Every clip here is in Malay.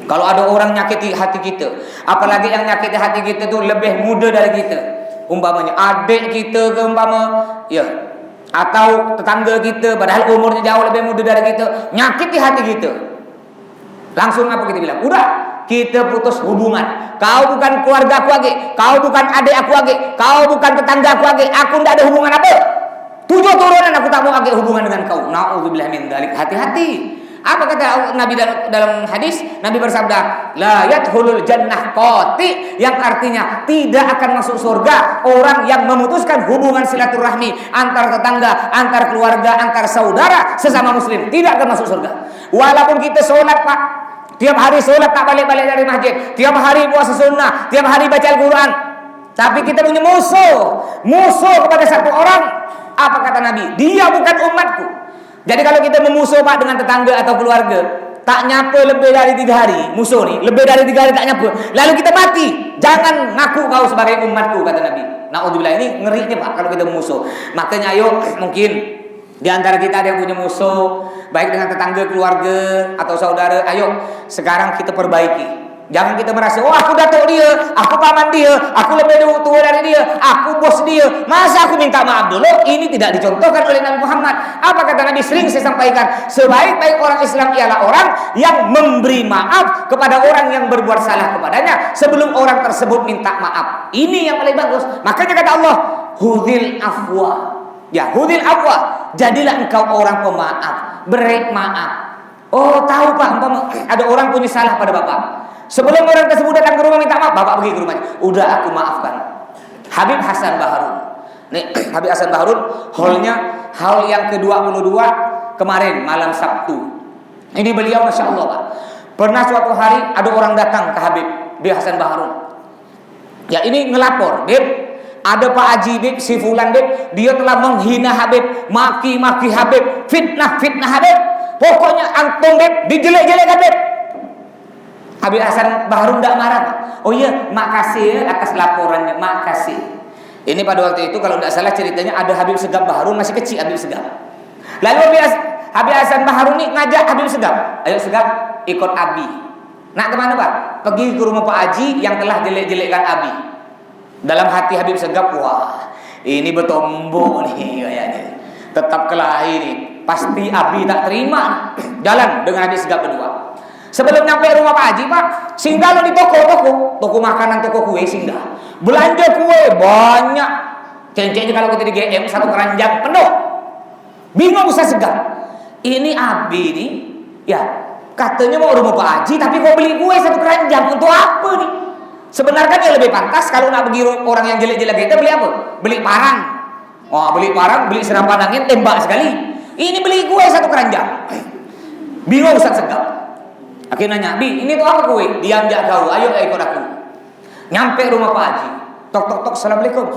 Kalau ada orang nyakiti hati kita, apalagi yang nyakiti hati kita itu lebih muda dari kita, umpamanya adik kita ke umpama, ya, atau tetangga kita, padahal umurnya jauh lebih muda dari kita, nyakiti hati kita, langsung apa kita bilang? Udah, kita putus hubungan. Kau bukan keluarga aku lagi, kau bukan adik aku lagi, kau bukan tetangga aku lagi, aku tidak ada hubungan apa. 7 turunan aku tak mau lagi hubungan dengan kau. Na'udzubillah min dzalik. Hati-hati. Apa kata Nabi dalam hadis? Nabi bersabda, la yadkhulul jannah qati, yang artinya tidak akan masuk surga orang yang memutuskan hubungan silaturahmi antar tetangga, antar keluarga, antar saudara sesama muslim, tidak akan masuk surga. Walaupun kita sholat, Pak, tiap hari sholat tak balik-balik dari masjid, tiap hari puasa sunnah, tiap hari baca Al-Quran, tapi kita punya musuh kepada satu orang. Apa kata Nabi? Dia bukan umatku. Jadi kalau kita memusuh, Pak, dengan tetangga atau keluarga, tak nyapa lebih dari 3 hari, musuh nih, lebih dari 3 hari tak nyapa, lalu kita mati, jangan ngaku kau sebagai umatku, kata Nabi. Na'udzubillah, ini ngerinya, Pak, kalau kita memusuh. Makanya ayo, mungkin di antara kita ada yang punya musuh, baik dengan tetangga, keluarga, atau saudara, ayo sekarang kita perbaiki. Jangan kita merasa, oh aku datuk dia, aku paman dia, aku lebih tua dari dia, aku bos dia, masa aku minta maaf dulu? Ini tidak dicontohkan oleh Nabi Muhammad. Apa kata Nabi? Sering saya sampaikan, sebaik-baik orang Islam ialah orang yang memberi maaf kepada orang yang berbuat salah kepadanya sebelum orang tersebut minta maaf. Ini yang paling bagus. Makanya kata Allah, hudil afwa. Ya, hudil afwa, jadilah engkau orang pemaaf, beri maaf. Oh tahu, Pak, ada orang punya salah pada Bapak, sebelum orang tersebut datang ke rumah minta maaf, Bapak pergi ke rumahnya, udah aku maafkan. Habib Hasan Baharun. Nih, Habib Hasan Baharun, haul yang ke-22 kemarin malam Sabtu. Ini beliau Masya Allah, Pak, pernah suatu hari ada orang datang ke Habib Hasan Baharun. Ya, ini ngelapor, Bib, ada Pak Haji Bib, si Fulan Bib, dia telah menghina Habib, maki-maki Habib, fitnah Habib. Pokoknya antum Bib, dijelek-jelek Habib. Habib Hasan Baharun tidak marah, Pak. Oh iya, makasih ya atas laporannya, makasih. Ini pada waktu itu kalau tidak salah ceritanya ada Habib Segaf Baharun, masih kecil Habib Segaf. Lalu Habib Hasan Baharun ini ngajak Habib Segaf, ayo Segaf ikut Abi. Nak kemana, Pak? Pergi ke rumah Pak Haji yang telah jelek-jelekkan Abi. Dalam hati Habib Segaf, wah ini bertombok nih kayaknya, tetap kelahi nih, pasti Abi tak terima. Jalan dengan Habib Segaf berdua. Sebelum nyampe rumah Pak Haji, Pak, singgah di toko makanan, toko kue, singgah. Belanja kue banyak. Cencenya kalau kita di GM, satu keranjang penuh. Bingung Ustaz Segaf. Ini Abi nih, ya katanya mau rumah Pak Haji, tapi kok beli kue satu keranjang untuk apa nih? Sebenarnya yang lebih pantas kalau nak pergi orang yang jelek-jelek kita beli apa? Beli parang. Oh, beli parang, beli senapan angin, tembak sekali. Ini beli kue satu keranjang. Bingung Ustaz Segaf. Akhirnya nanya, Bi, ini tuh apa kue? Diam jak kau, ayo ikut aku. Nyampe rumah Pak Haji, tok, assalamualaikum.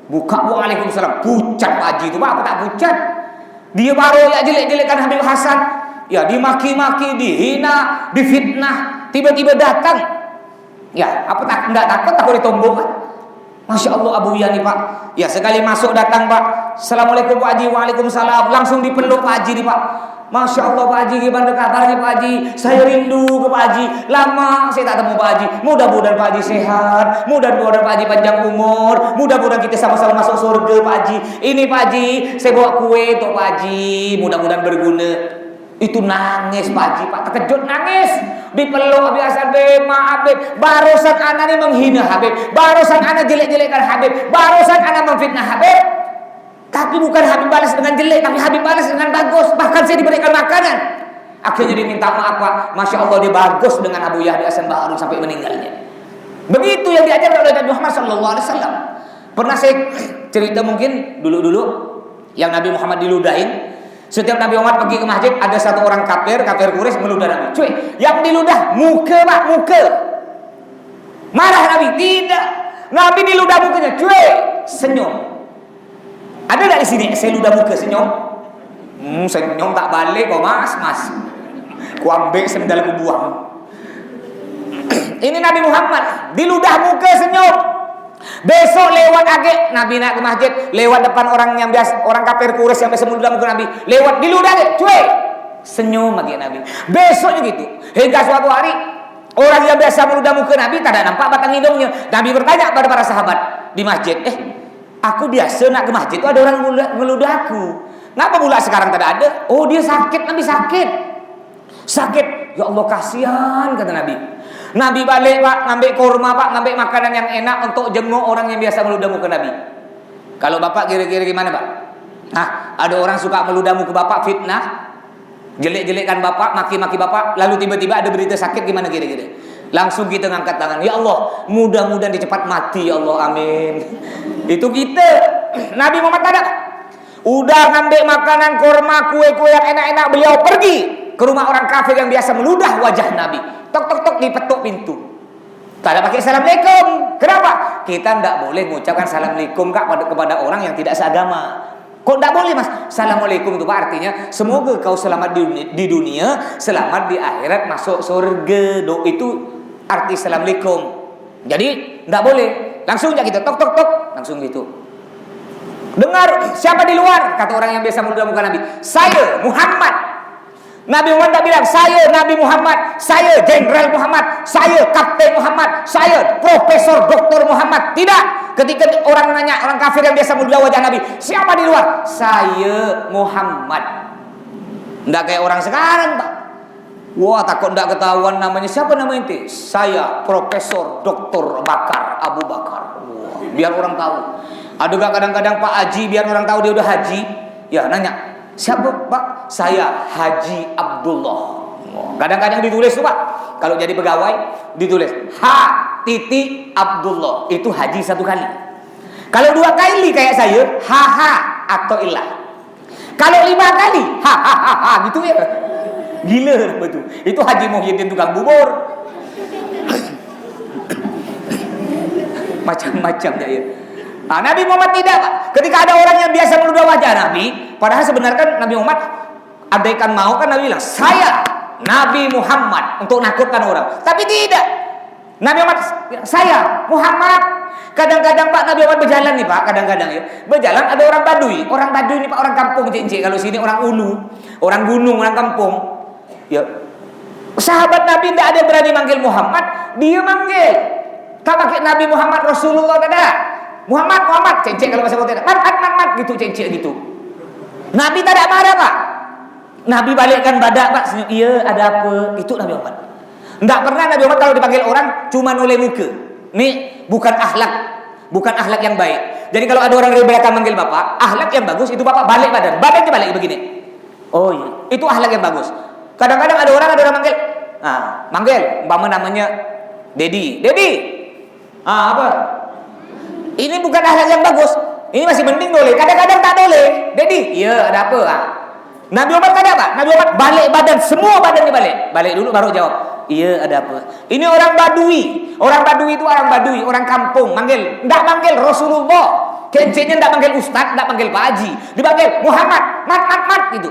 Buka, waalaikumsalam. Pucat Pak Haji itu, Pak, apa tak pucat? Dia baru ya jelek-jelekkan Habib Hasan, ya dimaki-maki, dihina, difitnah, tiba-tiba datang. Ya, apa tak enggak takut ditombok, Pak? Masya Allah Abu Yani, Pak. Ya, sekali masuk datang, Pak. Assalamualaikum Pak Haji, waalaikumsalam. Langsung dipeluk Pak Haji nih, Pak. Masya Allah Pak Haji, gimana kabarnya Pak Haji? Saya rindu ke Pak Haji. Lama saya tak temu Pak Haji. Mudah-mudahan Pak Haji sehat, mudah-mudahan Pak Haji panjang umur, mudah-mudahan kita sama-sama masuk surga Pak Haji. Ini Pak Haji, saya bawa kue untuk Pak Haji, mudah-mudahan berguna. Itu nangis Pak Haji, Pak, terkejut nangis. Dipeluk Habib Hasan, maaf Habib, barusan anak ini menghina Habib, barusan anak jelek-jelekkan Habib, barusan anak memfitnah Habib. Tapi bukan Habib balas dengan jelek, tapi Habib balas dengan bagus. Bahkan saya diberikan makanan. Akhirnya diminta maaf, Pak. Masya Allah dia bagus dengan Abu Yahya Hasan Baharun sampai meninggalnya. Begitu yang diajarkan oleh Nabi Muhammad SAW. Pernah saya cerita mungkin dulu-dulu yang Nabi Muhammad diludahin. Setiap Nabi Muhammad pergi ke masjid, ada satu orang kafir Quraisy meludah Nabi. Cuy, yang diludah muka, Pak, muka. Marah Nabi? Tidak. Nabi diludah mukanya. Cuy, senyum. Ada tak di sini? Saya ludah muka senyum. Senyum tak balik kok, mas. Ku ambil sendal ku buang. Ini Nabi Muhammad diludah muka senyum. Besok lewat agak Nabi naik ke masjid, lewat depan orang yang biasa, orang kafir Quraisy yang biasa meludah muka Nabi, lewat diludah deh, cuy. Senyum lagi Nabi. Besoknya gitu. Hingga suatu hari Orang yang biasa meludah muka Nabi tak ada nampak batang hidungnya. Nabi bertanya pada para sahabat di masjid, aku biasa nak ke masjid itu ada orang meludah aku. Kenapa pula sekarang tak ada? Oh, dia sakit, Nabi sakit. Sakit. Ya Allah, kasihan kata Nabi. Nabi balik Pak, ngambil kurma Pak, ngambil makanan yang enak untuk jenguk orang yang biasa meludah muka Nabi. Kalau Bapak kira-kira gimana Pak? Nah, ada orang suka meludah muka Bapak, fitnah, jelek-jelekkan Bapak, maki-maki Bapak, lalu tiba-tiba ada berita sakit, gimana kira-kira? Langsung kita ngangkat tangan, ya Allah, mudah-mudahan dia cepat mati, ya Allah, amin. Itu kita. Nabi Muhammad ada. Udah ngambil makanan, kurma, kue-kue yang enak-enak, beliau pergi ke rumah orang kafir yang biasa meludah wajah Nabi. Tok-tok-tok, dipetuk pintu. Tak ada pakai assalamualaikum. Kenapa? Kita tidak boleh mengucapkan assalamualaikum kepada orang yang tidak seagama. Kok tidak boleh Mas? Assalamualaikum itu artinya semoga kau selamat di dunia, selamat di akhirat, masuk surga. Itu arti assalamualaikum. Jadi tidak boleh. Langsung aja kita tok-tok-tok, langsung gitu. Dengar siapa di luar? Kata orang yang biasa meludah muka Nabi. Saya Muhammad. Nabi Muhammad tak bilang saya Nabi Muhammad, saya Jenderal Muhammad, saya Kapten Muhammad, saya Profesor Doktor Muhammad. Tidak. Ketika orang nanya, orang kafir yang biasa meludah wajah Nabi, siapa di luar? Saya Muhammad. Tidak kayak orang sekarang Pak. Wah, takut tidak ketahuan namanya. Siapa nama inti? Saya Profesor Doktor Bakar Abu Bakar. Wah, biar orang tahu. Ada gak kadang-kadang Pak Haji, biar orang tahu dia udah haji, ya nanya, siapa Pak? Saya Haji Abdullah. Kadang-kadang ditulis tuh Pak. Kalau jadi pegawai ditulis H.Abdullah. Itu haji satu kali. Kalau 2 kali kayak saya, HH atau ilah. Kalau 5 kali, ha gitu ya. Gila betul. Itu Haji Muhyiddin tukang bubur. Macam-macam ya. Nah, Nabi Muhammad tidak Pak. Ketika ada orang yang biasa meludah wajah Nabi, padahal sebenarnya kan Nabi Muhammad andaikan mau kan Nabi bilang, saya Nabi Muhammad, untuk nakutkan orang. Tapi tidak. Nabi Muhammad, saya Muhammad. Kadang-kadang Pak Nabi Muhammad berjalan nih Pak, kadang-kadang ya. Berjalan ada orang Badui. Orang Badui ini Pak, orang kampung cincin. Kalau sini orang ulu, orang gunung, orang kampung. Ya. Sahabat Nabi tidak ada yang berani manggil Muhammad, dia manggil. Tak pakai Nabi Muhammad Rasulullah tidak. Muhammad, cincin kalau bahasa kota tidak. Mat, gitu cincin gitu. Nabi tak ada marah Pak. Nabi balikkan badak Pak, senyum. Iya, ada apa? Itu Nabi Muhammad. Tidak pernah Nabi Muhammad kalau dipanggil orang cuma noleh muka. Ini bukan akhlak yang baik. Jadi kalau ada orang dari belakang manggil Bapak, akhlak yang bagus itu Bapak balik badannya balik begini. Oh iya, itu akhlak yang bagus. Kadang-kadang ada orang manggil. Manggil, umpama namanya Dedi. Apa? Ini bukan akhlak yang bagus. Ini masih mending boleh. Kadang-kadang tak boleh. Dedi, iya ada apa? Nabi Muhammad tak ada Pak. Nabi Muhammad balik badan, semua badannya balik. Balik dulu baru jawab. Iya ada apa? Ini orang Badui. Orang Badui itu orang Badui, orang kampung. Manggil, tidak manggil Rasulullah. Kencingnya tidak manggil Ustaz, tidak manggil Pak Haji. Dipanggil Muhammad, mat gitu.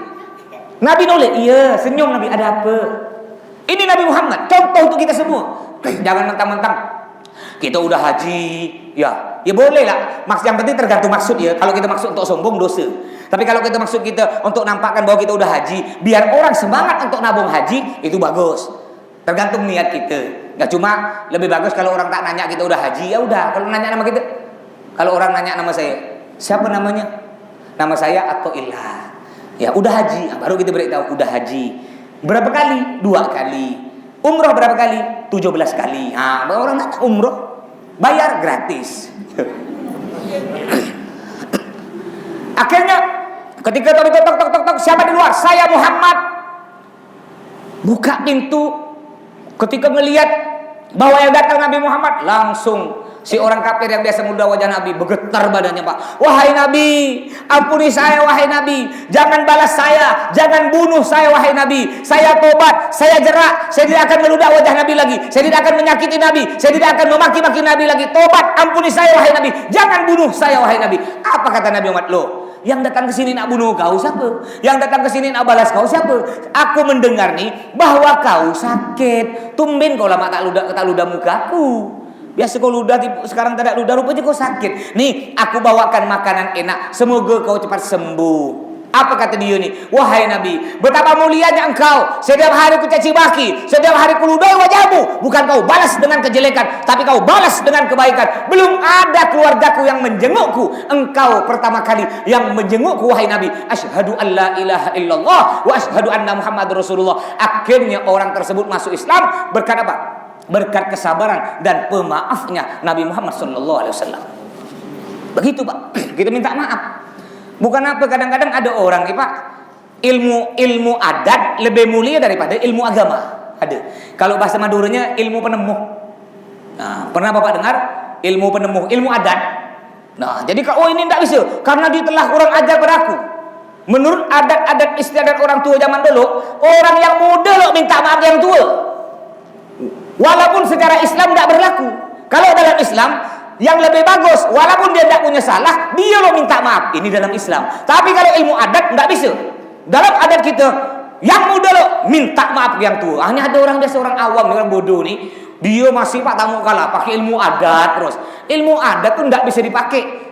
Nabi noleh, iya senyum Nabi, ada apa? Ini Nabi Muhammad, contoh untuk kita semua. Jangan mentang-mentang kita udah haji, ya boleh lah. Yang penting tergantung maksud ya. Kalau kita maksud untuk sombong dosa. Tapi kalau kita maksud kita untuk nampakkan bahwa kita udah haji, biar orang semangat untuk nabung haji, itu bagus. Tergantung niat kita. Nggak cuma lebih bagus kalau orang tak nanya kita udah haji, ya udah. Kalau nanya nama kita, kalau orang nanya nama saya, siapa namanya? Nama saya atau ilah. Ya udah haji, baru kita beritahu udah haji. Berapa kali? 2 kali. Umroh berapa kali? 17 kali. Orang nak umroh bayar gratis. Akhirnya ketika tok siapa di luar? Saya Muhammad. Buka pintu. Ketika melihat bahwa yang datang Nabi Muhammad, langsung si orang kafir yang biasa meludah wajah Nabi bergetar badannya Pak. Wahai Nabi, ampuni saya wahai Nabi. Jangan balas saya, jangan bunuh saya wahai Nabi. Saya tobat, saya jerak, saya tidak akan meludah wajah Nabi lagi. Saya tidak akan menyakiti Nabi, saya tidak akan memaki-maki Nabi lagi. Tobat, ampuni saya wahai Nabi. Jangan bunuh saya wahai Nabi. Apa kata Nabi Muhammad? Loh, yang datang ke sini nak bunuh kau siapa? Yang datang ke sini nak balas kau siapa? Aku mendengar nih bahwa kau sakit. Tumben kau lama tak ludah muka aku. Biasa kau ludah, sekarang tak ada ludah, rupanya kau sakit. Nih, aku bawakan makanan enak. Semoga kau cepat sembuh. Apa kata dia ni? Wahai Nabi, betapa mulianya engkau. Setiap hari ku caci maki, setiap hari ku ludai wajahmu. Bukan kau balas dengan kejelekan, tapi kau balas dengan kebaikan. Belum ada keluargaku yang menjengukku. Engkau pertama kali yang menjengukku, wahai Nabi. Asyhadu an la ilaha illallah wa asyhadu anna Muhammadar Rasulullah. Akhirnya orang tersebut masuk Islam berkat apa? Berkat kesabaran dan pemaafnya Nabi Muhammad sallallahu alaihi wasallam. Begitu, Pak. Kita minta maaf. Bukan apa, kadang-kadang ada orang nih, Pak, ilmu adat lebih mulia daripada ilmu agama. Ada. Kalau bahasa Maduranya ilmu penemuh. Nah, pernah Bapak dengar ilmu penemuh, ilmu adat? Nah, jadi oh ini tidak bisa karena dia telah kurang ajar padaku. Menurut adat-adat istiadat orang tua zaman dulu, orang yang muda loh minta maaf yang tua. Walaupun secara Islam tidak berlaku. Kalau dalam Islam yang lebih bagus, walaupun dia tidak punya salah, dia lo minta maaf. Ini dalam Islam. Tapi kalau ilmu adat nggak bisa. Dalam adat kita, yang muda lo minta maaf yang tua. Hanya ada orang biasa, orang awam, orang bodoh nih, dia masih Pak tamu kalah pakai ilmu adat terus. Ilmu adat tuh nggak bisa dipakai.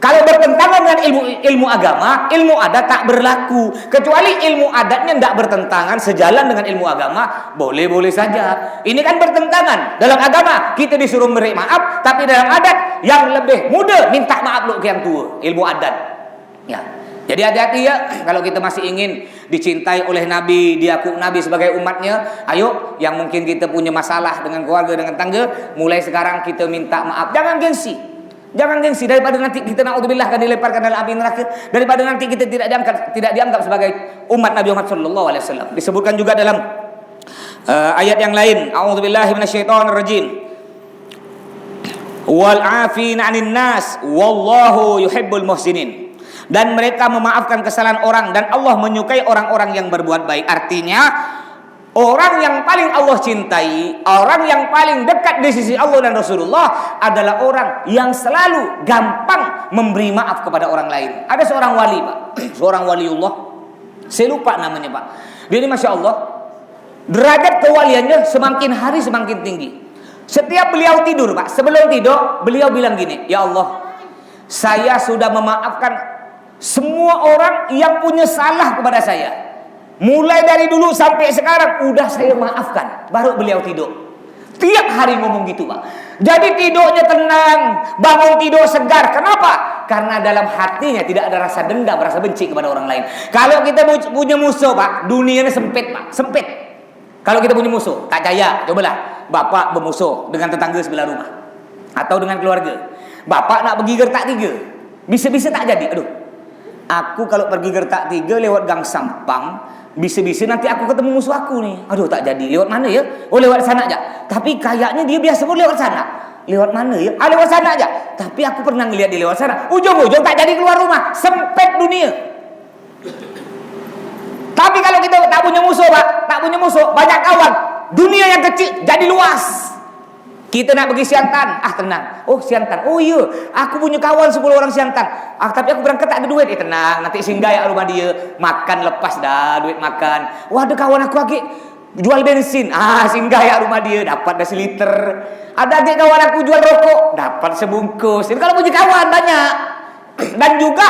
Kalau bertentangan dengan ilmu agama, ilmu adat tak berlaku. Kecuali ilmu adatnya tidak bertentangan, sejalan dengan ilmu agama, boleh-boleh saja. Ini kan bertentangan. Dalam agama kita disuruh memberi maaf, tapi dalam adat yang lebih muda minta maaf lo ke yang tua. Ilmu adat. Ya. Jadi hati-hati ya, kalau kita masih ingin dicintai oleh Nabi, diakui Nabi sebagai umatnya, ayo yang mungkin kita punya masalah dengan keluarga, dengan tangga, mulai sekarang kita minta maaf. Jangan gengsi. Jangan gengsi, daripada nanti kita naudzubillah akan dilemparkan dalam api neraka, daripada nanti kita tidak dianggap sebagai umat Nabi Muhammad sallallahu alaihi wasallam. Disebutkan juga dalam ayat yang lain, a'udzubillahi minasyaitonir rajim. Wal 'afina 'anil nas wallahu yuhibbul muhsinin. Dan mereka memaafkan kesalahan orang dan Allah menyukai orang-orang yang berbuat baik. Artinya orang yang paling Allah cintai, orang yang paling dekat di sisi Allah dan Rasulullah adalah orang yang selalu gampang memberi maaf kepada orang lain. Ada seorang wali, Pak, seorang waliullah, saya lupa namanya, Pak. Dia ini Masya Allah, derajat kewaliannya semakin hari semakin tinggi. Setiap beliau tidur, Pak, sebelum tidur beliau bilang gini, ya Allah, saya sudah memaafkan semua orang yang punya salah kepada saya. Mulai dari dulu sampai sekarang udah saya maafkan. Baru beliau tidur. Tiap hari ngomong gitu, Pak. Jadi tidurnya tenang, bangun tidur segar. Kenapa? Karena dalam hatinya tidak ada rasa dendam, rasa benci kepada orang lain. Kalau kita punya musuh, Pak, dunianya sempit, Pak, sempit. Kalau kita punya musuh, tak jaya, cobalah bapak bermusuh dengan tetangga sebelah rumah atau dengan keluarga. Bapak nak pergi gertak 3, bisa-bisa tak jadi. Aduh, aku kalau pergi gertak 3 lewat gang Sampang, bisa-bisa nanti aku ketemu musuh aku nih. Aduh, tak jadi. Lewat mana ya? Oh, lewat sana aja. Tapi kayaknya dia biasa pun lewat sana. Lewat mana ya? Ah, lewat sana aja. Tapi aku pernah ngelihat dia lewat sana. Ujung-ujung tak jadi keluar rumah. Sempit dunia. Tapi kalau kita tak punya musuh, Pak, tak punya musuh, banyak kawan, dunia yang kecil jadi luas. Kita nak pergi Siantan, tenang. Oh, Siantan. Oh iya, aku punya kawan 10 orang Siantan. Tapi aku berangkat tak ada duit. Tenang, nanti singgah ya rumah dia. Makan lepas dah, duit makan. Wah, ada kawan aku lagi jual bensin. Singgah ya rumah dia, dapat dah seliter. Ada adik kawan aku jual rokok, dapat sebungkus. Jadi kalau punya kawan banyak. Dan juga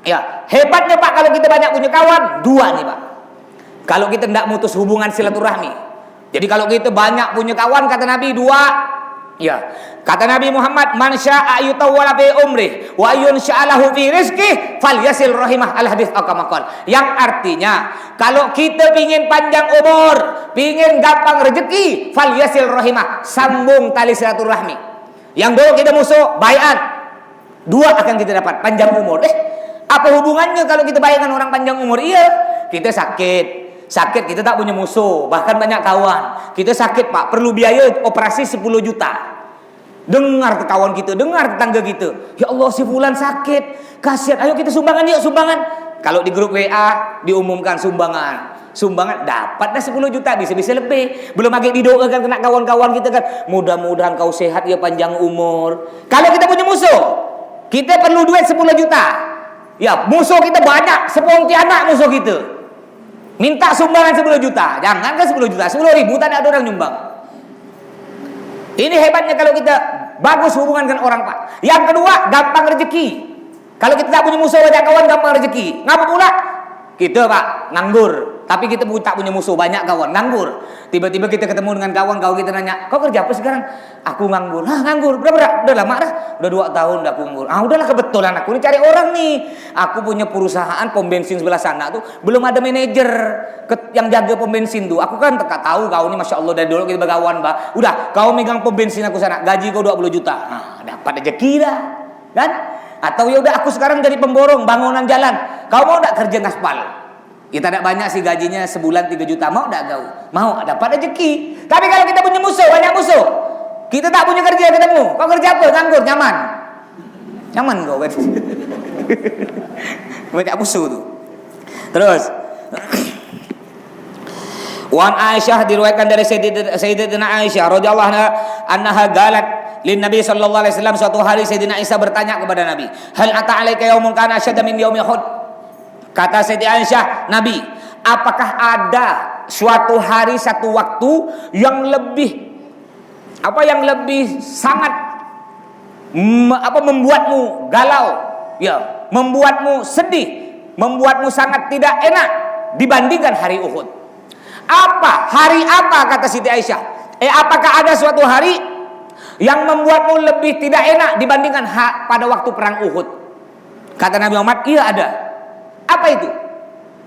ya, hebatnya Pak kalau kita banyak punya kawan, 2 nih, Pak. Kalau kita tidak mutus hubungan silaturahmi. Jadi kalau kita banyak punya kawan, kata Nabi 2, ya, kata Nabi Muhammad, man syaa yutawwala fi umrih wa yunsha'alahu fi rizqih falyasil rahimah, al hadits aqamakal. Yang artinya, kalau kita pingin panjang umur, pingin gampang rezeki, falyasil rahimah, sambung tali silaturahmi. Yang dulu kita musuh, baiat, 2 akan kita dapat panjang umur. Apa hubungannya kalau kita bayangkan orang panjang umur? Iya, kita sakit kita tak punya musuh, bahkan banyak kawan. Kita sakit, Pak, perlu biaya operasi 10 juta. Dengar ke kawan kita, dengar tetangga kita, ya Allah, si fulan sakit, kasihan, ayo kita sumbangan yuk, sumbangan. Kalau di grup WA diumumkan sumbangan dapat dah 10 juta, bisa-bisa lebih. Belum lagi didoakan kena kawan-kawan kita kan, mudah-mudahan kau sehat ya, panjang umur. Kalau kita punya musuh, kita perlu duit 10 juta. Ya, musuh kita banyak, sepontianak musuh kita. Minta sumbangan 10 juta. Jangan kan 10 juta, 10 ribu tak ada orang nyumbang. Ini hebatnya kalau kita bagus hubungan dengan orang, Pak. Yang kedua, gampang rezeki. Kalau kita tak punya musuh banyak kawan, gampang rezeki. Ngapa pula? Kita Pak nganggur, tapi kita tak punya musuh banyak kawan, nganggur. Tiba-tiba kita ketemu dengan kawan kita nanya, kau kerja apa sekarang? Aku nganggur. Nganggur berapa? Udah lama dah. Udah 2 tahun dah aku nganggur. Udahlah kebetulan aku ini cari orang nih. Aku punya perusahaan pom bensin sebelah sana tuh belum ada manajer yang jaga pom bensin tuh. Aku kan tak tahu kau ini masya Allah dari dulu kita berkawan Mbak. Udah kau megang pom bensin aku sana, gaji kau 20 juta. Dapat rezeki dah, kan? Atau ya udah aku sekarang jadi pemborong bangunan jalan. Kau mau enggak kerja ngaspal? Kita tidak banyak sih gajinya sebulan 3 juta. Mau enggak kau? Mau, dapat rezeki. Tapi kalau kita punya musuh, banyak musuh. Kita tak punya kerja ketemu. Kau kerja apa? Nganggur, nyaman. Nyaman kau kan. Banyak musuh tuh. Terus Wan Aisyah diriwayatkan dari Sayyidatina Aisyah radhiyallahu anha galat lin Nabi sallallahu alaihi wasallam, suatu hari Sayyidina Aisyah bertanya kepada Nabi, "Hal ata alaika yaumun kana asyadda min yaumi Uhud?" Kata Sayyidatina Aisyah, "Nabi, apakah ada suatu hari, satu waktu yang lebih sangat membuatmu galau, ya, membuatmu sedih, membuatmu sangat tidak enak dibandingkan hari Uhud?" Hari apa kata Siti Aisyah? Apakah ada suatu hari yang membuatmu lebih tidak enak dibandingkan pada waktu perang Uhud? Kata Nabi Muhammad, iya ada. Apa itu?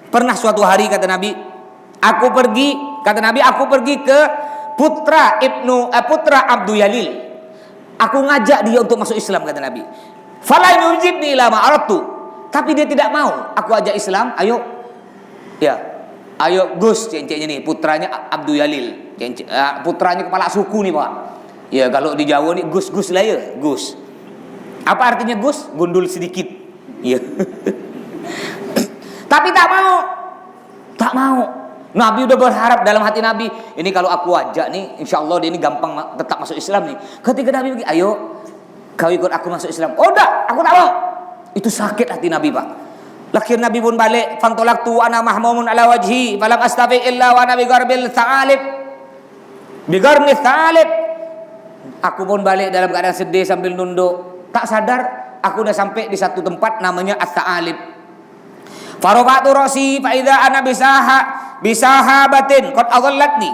Pernah suatu hari kata Nabi, aku pergi ke putra Abdul Yalil. Aku ngajak dia untuk masuk Islam kata Nabi. Fala yujibni ila ma aradtu. Tapi dia tidak mau. Aku ajak Islam, ayo. Ya. Ayo Gus, cenceknya nih, putranya Abdul Yalil, putranya kepala suku nih Pak. Ya kalau di Jawa nih Gus lah ya, Gus. Apa artinya Gus? Gundul sedikit. Ya. Tapi tak mau. Nabi udah berharap dalam hati Nabi, ini kalau aku ajak nih, insya Allah dia ini gampang tetap masuk Islam nih. Ketika Nabi pergi, ayo kau ikut aku masuk Islam. Oh enggak, aku tak mau. Itu sakit hati Nabi Pak. Akhir Nabi pun balik, fantolaktu ana mahmumun ala wajhi falam astafi illa wa ana bigarbil thalib. Aku pun balik dalam keadaan sedih sambil nunduk. Tak sadar aku udah sampai di satu tempat namanya As-Sa'alib. Farafa'tu ra'si fa idza ana bisahabatin qad adallatni.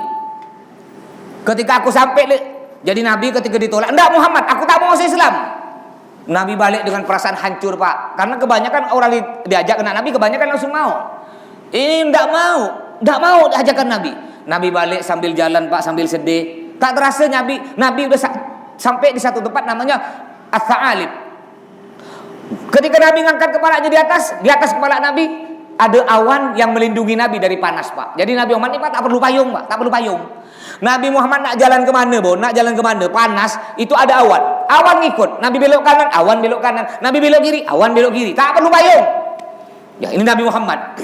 Ketika aku sampai, jadi Nabi ketika ditolak, "Enggak Muhammad, aku tak mau masuk Islam." Nabi balik dengan perasaan hancur Pak. Karena kebanyakan orang diajak kena Nabi, kebanyakan langsung mau. Ini enggak mau diajakkan Nabi. Nabi balik sambil jalan Pak, sambil sedih. Tak terasa Nabi udah sampai di satu tempat namanya As-Sa'alib. Ketika Nabi ngangkat kepalanya di atas kepala Nabi ada awan yang melindungi Nabi dari panas Pak. Jadi Nabi Muhammad ini Pak tak perlu payung Pak, tak perlu payung. Nabi Muhammad nak jalan kemana, panas, itu ada awan ngikut. Nabi belok kanan, awan belok kanan. Nabi belok kiri, awan belok kiri. Tak perlu payung. Ya ini Nabi Muhammad.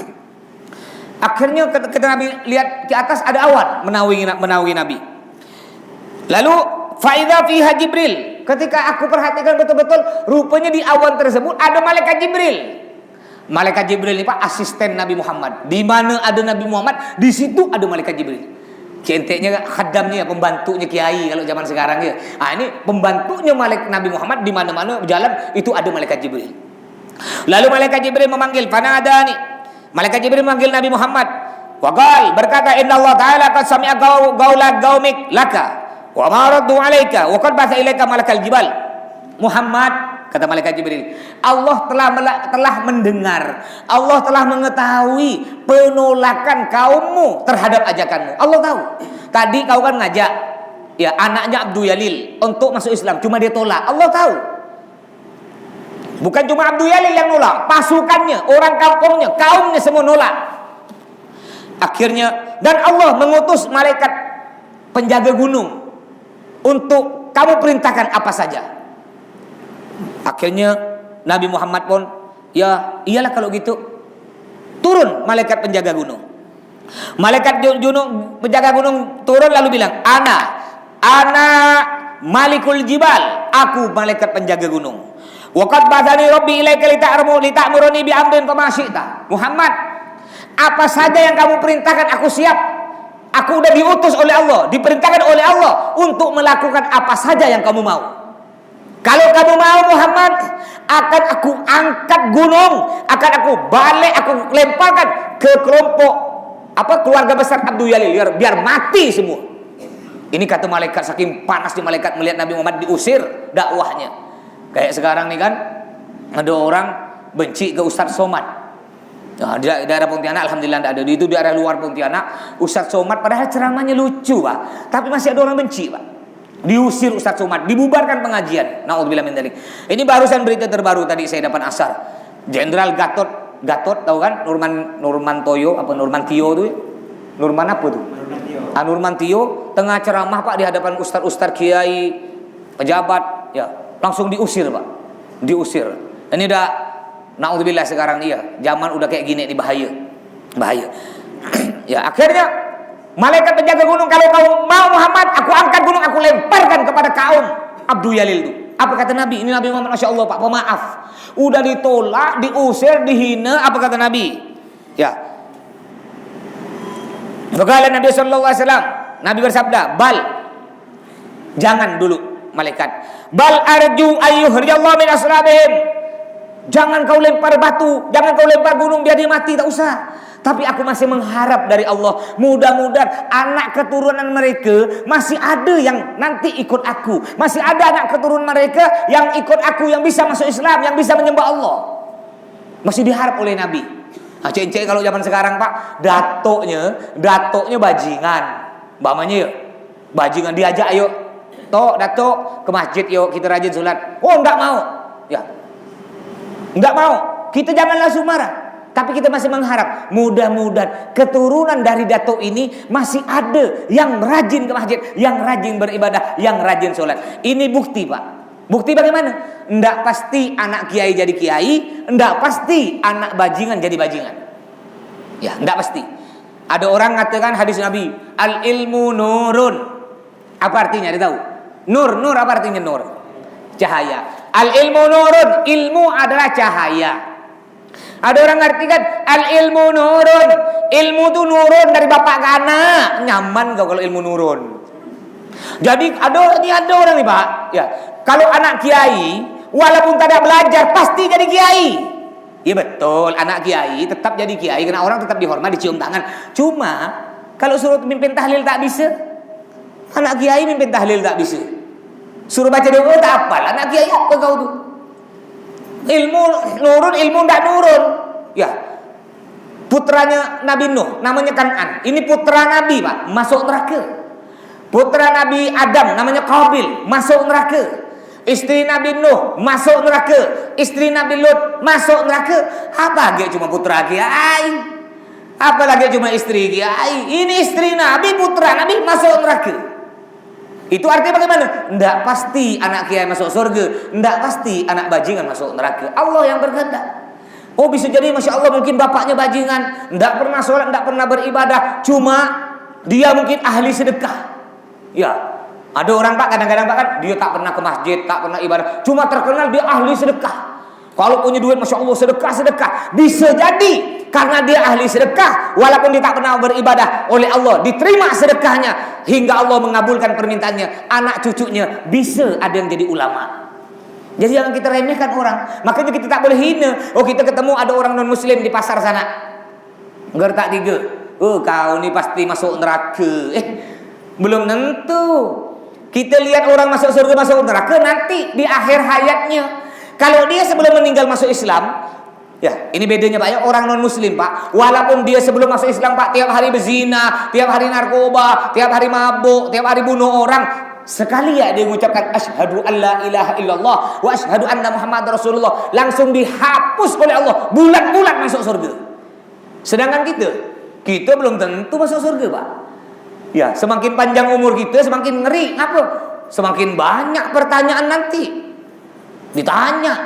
Akhirnya ketika Nabi lihat ke atas ada awan menaungi Nabi. Lalu faidha fiha Jibril. Ketika aku perhatikan betul-betul, rupanya di awan tersebut ada malaikat Jibril. Malaikat Jibril ini Pak asisten Nabi Muhammad. Di mana ada Nabi Muhammad, di situ ada malaikat Jibril. Centeknya khadamnya, pembantunya kiai kalau zaman sekarang ya. Ini pembantunya Nabi Muhammad, di mana-mana berjalan itu ada malaikat Jibril. Lalu malaikat Jibril memanggil, fanadani. Malaikat Jibril memanggil Nabi Muhammad. Waqal berkata, "Innallaha ta'ala qad sami'a qaula qaumik laka wa ma raddu 'alaika wa qad ba'atha ilaika malakal jibal." Muhammad, kata malaikat Jibril, Allah telah mendengar, Allah telah mengetahui penolakan kaummu terhadap ajakanmu. Allah tahu. Tadi kau kan ngajak ya anaknya Abdul Yalil untuk masuk Islam, cuma dia tolak. Allah tahu. Bukan cuma Abdul Yalil yang nolak, pasukannya, orang kaumnya semua nolak. Akhirnya dan Allah mengutus malaikat penjaga gunung untuk kamu perintahkan apa saja. Akhirnya Nabi Muhammad pun, ya iyalah kalau gitu. Turun malaikat penjaga gunung. Malaikat penjaga gunung turun lalu bilang, Ana malikul jibal. Aku malaikat penjaga gunung. Wa qad ba'athani rabbi ilaika lita'muruni bi amrin fama syi'ta. Muhammad, apa saja yang kamu perintahkan aku siap. Aku udah diutus oleh Allah, diperintahkan oleh Allah untuk melakukan apa saja yang kamu mau. Kalau kamu mau Muhammad, akan aku angkat gunung, akan aku balik, aku lemparkan ke kelompok keluarga besar Abdul Jalil, biar mati semua. Ini kata malaikat, saking panasnya malaikat melihat Nabi Muhammad diusir dakwahnya. Kayak sekarang nih kan, ada orang benci ke Ustadz Somad. Nah, di daerah Pontianak alhamdulillah tidak ada. Itu di daerah luar Pontianak, Ustadz Somad padahal ceramahnya lucu, Pak. Tapi masih ada orang benci, Pak. Diusir Ustadz Somad, dibubarkan pengajian. Nauzubillah min dzalik. Ini barusan berita terbaru tadi saya dapat asar. Jenderal Gatot tahu kan? Nurmantio tuh ya? Nurman apa tuh? Nurmantio tengah ceramah Pak di hadapan ustaz-ustaz kiai pejabat ya, langsung diusir Pak. Diusir. Ini udah naudzubillah sekarang zaman udah kayak gini, ini bahaya. Ya, akhirnya malaikat penjaga gunung, kalau kau mau Muhammad, aku angkat gunung, aku lemparkan kepada kaum Abdul Jalil itu. Apa kata Nabi? Ini Nabi Muhammad, Masya Allah Pak, pemaaf. Udah ditolak, diusir, dihina, apa kata Nabi? Ya. Berkala Nabi SAW, Nabi bersabda, bal, jangan dulu malaikat. Bal arju ayyuhrijallahu min aslabihim. Jangan kau lempar batu, jangan kau lempar gunung biar dia mati, tak usah. Tapi aku masih mengharap dari Allah, mudah-mudahan anak keturunan mereka masih ada yang nanti ikut aku. Masih ada anak keturunan mereka yang ikut aku, yang bisa masuk Islam, yang bisa menyembah Allah. Masih diharap oleh Nabi. Nah, cek kalau zaman sekarang Pak, datoknya bajingan. Bapaknya bajingan diajak, ayo dato ke masjid, yuk kita rajin sholat. Oh, enggak mau. Ya. Enggak mau. Kita jangan langsung marah. Tapi kita masih mengharap mudah-mudahan keturunan dari datuk ini masih ada yang rajin ke masjid, yang rajin beribadah, yang rajin sholat. Ini bukti Pak. Bukti bagaimana? Nggak pasti anak kiai jadi kiai, nggak pasti anak bajingan jadi bajingan. Ya, nggak pasti. Ada orang mengatakan hadis Nabi, al ilmu nurun. Apa artinya? Dia tahu? Nur apa artinya nur? Cahaya. Al ilmu nurun, ilmu adalah cahaya. Ada orang ngerti kan, al ilmu nurun. Ilmu itu nurun dari bapak ke anak. Nyaman kau kalau ilmu nurun. Jadi ada orang nih Pak, ya. Kalau anak kiai, walaupun tak ada belajar, pasti jadi kiai. Iya betul, anak kiai tetap jadi kiai karena orang tetap dihormat, dicium tangan. Cuma kalau suruh mimpin tahlil tak bisa. Anak kiai mimpin tahlil tak bisa. Suruh baca doa tak hafal. Anak kiai apa kau tuh? Ilmu nurun, ilmu ndak nurun. Ya. Putranya Nabi Nuh namanya Kan'an. Ini putra Nabi, Pak, masuk neraka. Putra Nabi Adam namanya Qabil, masuk neraka. Istri Nabi Nuh masuk neraka. Istri Nabi Lut masuk neraka. Apa lagi cuma putra kiai? Apa lagi cuma istri kiai? Ini istri Nabi, putra Nabi masuk neraka. Itu artinya bagaimana? Tidak pasti anak kiai masuk surga, tidak pasti anak bajingan masuk neraka. Allah yang berkehendak. Oh, bisa jadi Masya Allah mungkin bapaknya bajingan, tidak pernah sholat, tidak pernah beribadah, cuma dia mungkin ahli sedekah. Ya, ada orang Pak kadang-kadang Pak kan dia tak pernah ke masjid, tak pernah ibadah, cuma terkenal dia ahli sedekah. Kalau punya duit Masya Allah sedekah. Bisa jadi karena dia ahli sedekah, walaupun dia tak pernah beribadah, oleh Allah diterima sedekahnya hingga Allah mengabulkan permintaannya. Anak cucunya bisa ada yang jadi ulama. Jadi jangan kita remehkan orang. Makanya kita tak boleh hina. Oh, kita ketemu ada orang non muslim di pasar sana, gertak tiga, oh kau ni pasti masuk neraka. Belum tentu. Kita lihat orang masuk surga masuk neraka nanti di akhir hayatnya. Kalau dia sebelum meninggal masuk Islam, ya ini bedanya Pak ya, orang non muslim Pak, walaupun dia sebelum masuk Islam Pak tiap hari berzina, tiap hari narkoba, tiap hari mabuk, tiap hari bunuh orang, sekali ya dia mengucapkan asyhadu alla ilaha illallah wa asyhadu anna muhammadar rasulullah, langsung dihapus oleh Allah, bulan-bulan masuk surga. Sedangkan kita belum tentu masuk surga Pak. Ya, semakin panjang umur kita semakin ngeri. Apa? Semakin banyak pertanyaan nanti. Ditanya,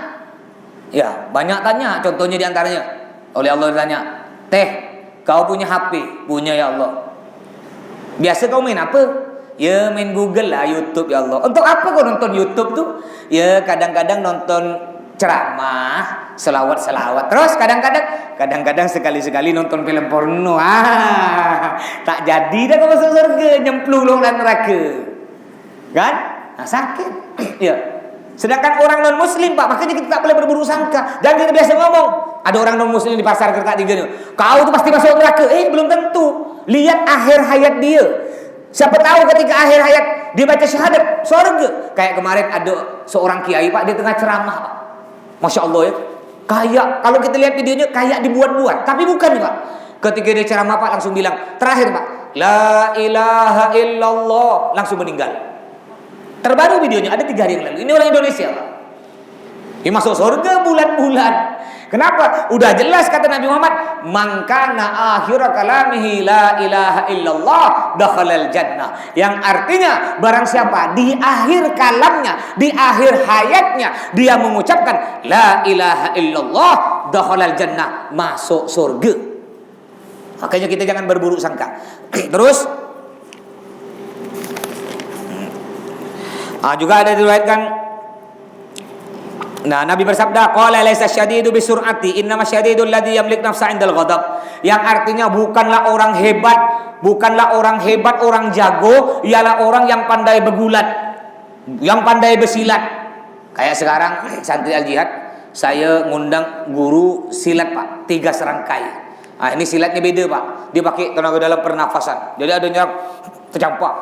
ya banyak tanya. Contohnya diantaranya oleh Allah ditanya, teh kau punya HP? Punya ya Allah. Biasa kau main apa? Ya main Google lah, YouTube ya Allah. Untuk apa kau nonton YouTube tuh? Ya kadang-kadang nonton ceramah, selawat. Terus kadang-kadang sekali-sekali nonton film porno. Tak jadi dah kau masuk surga, nyemplung dalam neraka. Kan? Nah, sakit. Ya. Sedangkan orang non muslim Pak, makanya kita tak boleh berburuk sangka. Jangan kita biasa ngomong, ada orang non muslim di pasar Kertak Tiga nih, kau tuh pasti masuk neraka. Belum tentu. Lihat akhir hayat dia. Siapa tahu ketika akhir hayat dia baca syahadat, surga. Kayak kemarin ada seorang kiai Pak, dia tengah ceramah Pak. Masya Allah ya. Kayak kalau kita lihat videonya kayak dibuat-buat, tapi bukan Pak. Ketika dia ceramah Pak langsung bilang, terakhir Pak, la ilaha illallah, langsung meninggal. Terbaru videonya ada 3 hari yang lalu. Ini orang Indonesia Pak. Dia masuk surga bulan-bulan. Kenapa? Udah jelas kata Nabi Muhammad, man kana akhir kalamihi la ilaha illallah dakhalal jannah. Yang artinya barang siapa di akhir kalamnya, di akhir hayatnya dia mengucapkan la ilaha illallah dakhalal jannah, masuk surga. Makanya kita jangan berburuk sangka. Terus juga ada diriwayatkan, Nabi bersabda, qala laisa syadidu bisur'ati, innama syadidul ladzi yamlik nafsa 'indal ghadab. Yang artinya bukanlah orang hebat, orang jago, ialah orang yang pandai bergulat, yang pandai bersilat. Kayak sekarang santri Al-Jihad, saya ngundang guru silat Pak, 3 serangkai. Ini silatnya beda Pak. Dia pakai tenaga dalam pernafasan. Jadi ada nyerang tercampak.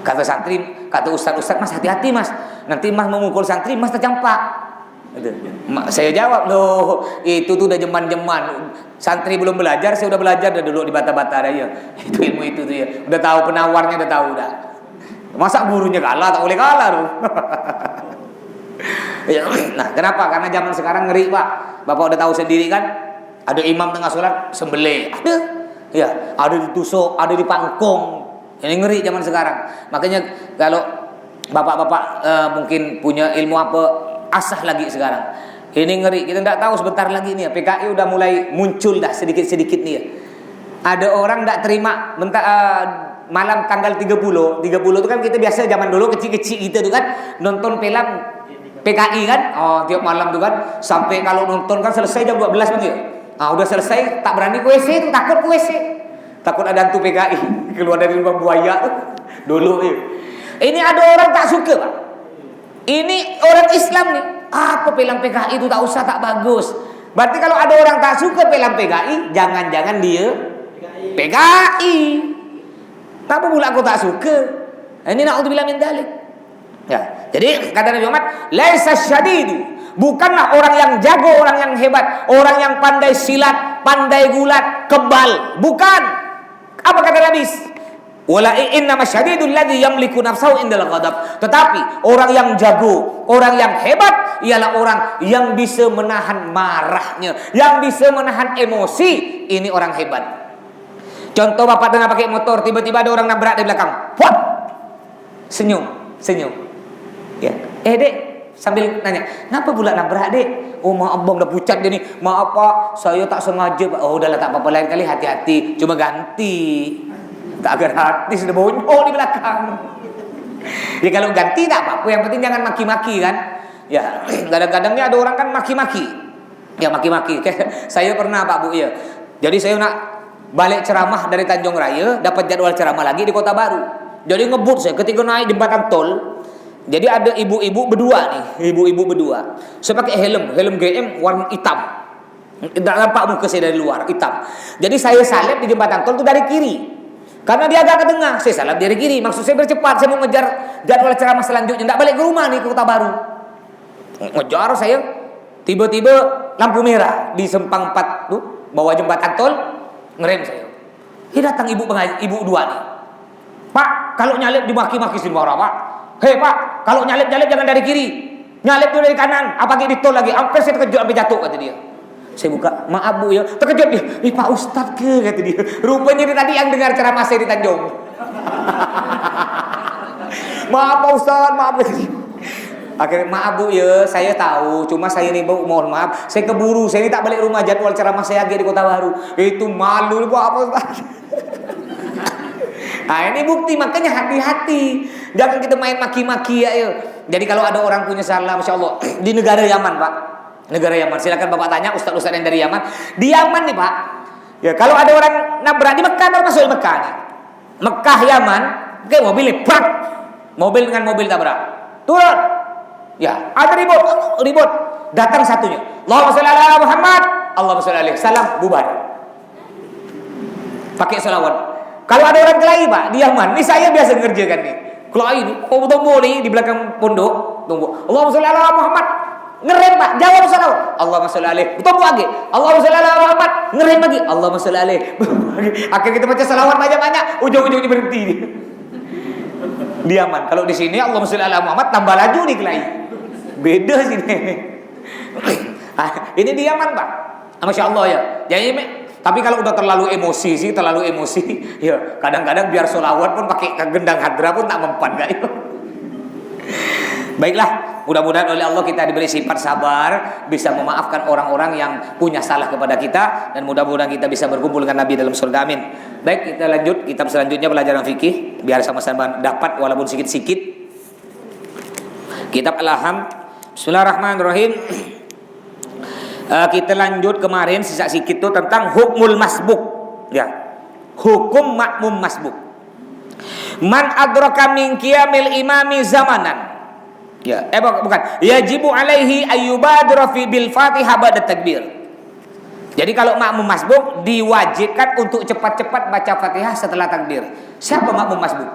Kata santri, kata ustaz, mas hati-hati mas, nanti mas memukul santri, mas tercampak. Saya jawab, loh itu tuh udah jeman-jeman, santri belum belajar, saya udah belajar, udah duduk di bata-bata ya. Itu ilmu itu tuh ya, udah tahu penawarnya, udah tahu udah. Masa gurunya kalah, tak boleh kalah tuh. Nah kenapa? Karena zaman sekarang ngeri Pak. Bapak udah tahu sendiri kan, ada imam tengah sholat sembelih, ada ditusuk, ada dipangkong. Ini ngeri zaman sekarang. Makanya kalau bapak-bapak mungkin punya ilmu apa, asah lagi sekarang. Ini ngeri. Kita tidak tahu sebentar lagi nih ya, PKI udah mulai muncul dah sedikit-sedikit nih ya. Ada orang tidak terima malam tanggal 30 itu kan kita biasa zaman dulu kecil-kecil gitu tuh kan nonton film PKI kan. Tiap malam tuh kan sampai kalau nonton kan selesai jam 12 Bang ya. Udah selesai tak berani ke WC itu, takut ke WC. Takut ada hantu PKI keluar dari lubang buaya dulu. Ini ada orang tak suka Pak. Ini orang Islam nih. Apa film PKI itu tak usah, tak bagus. Berarti kalau ada orang tak suka film PKI, jangan-jangan dia PKI. Kenapa pula aku tak suka? Ini na'udzubillah min dzalik. Ya, jadi kata Nabi Muhammad, laisa syadidu, bukanlah orang yang jago, orang yang hebat, orang yang pandai silat, pandai gulat, kebal, bukan. Apa kata Nabi? Wala innama syadidul ladzi yamliku nafsahu indal ghadab. Tetapi orang yang jago, orang yang hebat ialah orang yang bisa menahan marahnya, yang bisa menahan emosi. Ini orang hebat. Contoh bapak tengah pakai motor, tiba-tiba ada orang nabrak di belakang. Wah! Senyum. Ya. Dek, sambil nanya, "Kenapa pula nabrak, Dek?" "Oh, maaf Bang, udah pucat dia nih. Maaf Pak, saya tak sengaja, Pak." "Oh, udahlah tak apa-apa, lain kali hati-hati. Cuma ganti." Tak gratis, sudah bonyok di belakang. Ya kalau ganti tak apa-apa, yang penting jangan maki-maki kan. Ya, kadang-kadangnya ada orang kan maki-maki. Ya maki-maki. Saya pernah Pak Bu ya. Jadi saya nak balik ceramah dari Tanjung Raya, dapat jadwal ceramah lagi di Kota Baru. Jadi ngebut saya ketika naik jembatan tol. Jadi ada ibu-ibu berdua nih, Saya pakai helm GM warna hitam. Tidak nampak muka saya dari luar, hitam. Jadi saya salib di jembatan tol itu dari kiri. Karena dia agak ke tengah, saya salib dari kiri. Maksud saya bercepat, saya mau ngejar jadwal ceramah selanjutnya. Tidak balik ke rumah nih ke Kota Baru. Ngejar saya, tiba-tiba lampu merah di Sempang 4 tuh, bawah jembatan tol, ngerem saya. Datang ibu dua nih. "Pak, kalau nyalip dimaki-maki sih marah Pak. Hei Pak, kalau nyalip jangan dari kiri. Nyalip dulu dari kanan. Apa di tol lagi? Sampai saya terkejut sampai jatuh," kata dia. Saya buka, "Maaf Bu ya." Terkejut dia. "Pak Ustadz ke?" kata dia. Rupanya dia tadi yang dengar ceramah saya di Tanjung. "Maaf Pak Ustadz, maaf." Akhirnya, "Maaf Bu ya, saya tahu. Cuma saya nih Bu, mohon maaf. Saya keburu. Saya ini tak balik rumah, jadwal ceramah saya lagi di Kota Baru." Itu malu Bu, apa Ustadz? Nah ini bukti, makanya hati-hati. Jangan kita main maki-maki ya. Jadi kalau ada orang punya salah, Masya Allah, di negara Yaman Pak. Negara Yaman, silakan Bapak tanya ustaz-ustaz yang dari Yaman. Di Yaman nih Pak, ya kalau ada orang nabrak di Mekah, baru masuk di Mekah nih. Mekah Yaman, kayak mobil nih, brak. Mobil dengan mobil tabrak. turun. Ya, ada ribut. Datang satunya. Allahumma shalli ala Muhammad. Allahumma shalli alaihi salam, bubar. Pakai selawat. Kalau ada orang kelahi, Pak, diaman. Ini saya biasa ngerjakan nih. Kelahi ini, tunggu nih di belakang pondok, tunggu. Allahumma shalli ala Muhammad. Ngerem, Pak, jawab selawat. Allahumma shalli alaihi. Tunggu lagi. Allahumma shalli ala Muhammad. Ngerem lagi. Allahumma shalli alaihi. Akhirnya kita baca selawat banyak-banyak, ujung-ujungnya berhenti. Diaman. Kalau di sini Allahumma shalli ala Muhammad tambah laju nih kelahi. Beda sini. Ini diaman, Pak. Masya Allah ya. Jadi, tapi kalau udah terlalu emosi, ya kadang-kadang biar sholawat pun pakai gendang hadra pun tak mempan, gak? Baiklah, mudah-mudahan oleh Allah kita diberi sifat sabar, bisa memaafkan orang-orang yang punya salah kepada kita, dan mudah-mudahan kita bisa berkumpul dengan Nabi dalam surga. Amin. Baik, kita lanjut kitab selanjutnya, pelajaran fikih, biar sama-sama dapat walaupun sedikit-sedikit. Kitab Al-Aham. Bismillahirrahmanirrahim. Kita lanjut kemarin sisa sedikit tuh tentang hukmul masbuk, ya. Hukum makmum masbuk. Man adraka min qiyamil imami zamanan. Ya, bukan. Yajibu alaihi ayyubadira fi bil Fatihah ba'da takbir. Jadi kalau makmum masbuk diwajibkan untuk cepat-cepat baca Fatihah setelah takbir. Siapa makmum masbuk?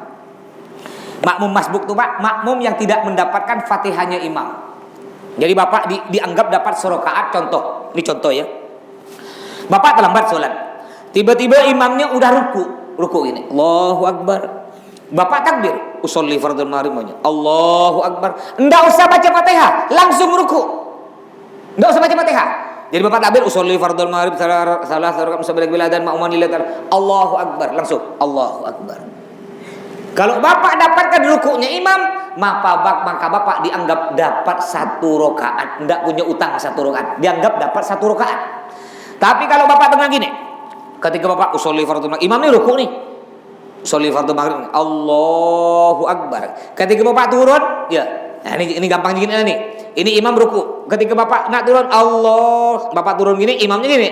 Makmum masbuk tuh, Pak, makmum yang tidak mendapatkan Fatihahnya imam. Jadi bapak dianggap dapat serokaat. Contoh, ini contoh ya. Bapak terlambat sholat, tiba-tiba imamnya udah ruku ini, Allahu Akbar. Bapak takbir, usolli fardhu maghrib, Allahu Akbar. Enggak usah baca Fatihah, langsung ruku. Enggak usah baca Fatihah. Jadi bapak takbir, usolli fardhu maghrib salah rakaat musabbilah bila dan ma'muman lillahi, Allahu Akbar, langsung Allahu Akbar. Kalau bapak dapatkan rukunya imam, maka bapak dianggap dapat 1 rakaat, tidak punya utang 1 rakaat, dianggap dapat 1 rakaat. Tapi kalau bapak tengah gini, ketika bapak usolli fardhu maghrib, imam ini ruku nih, usolli fardhu maghrib, Allahu Akbar. Ketika bapak turun, ya, nah ini gampang gini nih. Ini imam ruku, ketika bapak nak turun, bapak turun gini, imamnya gini,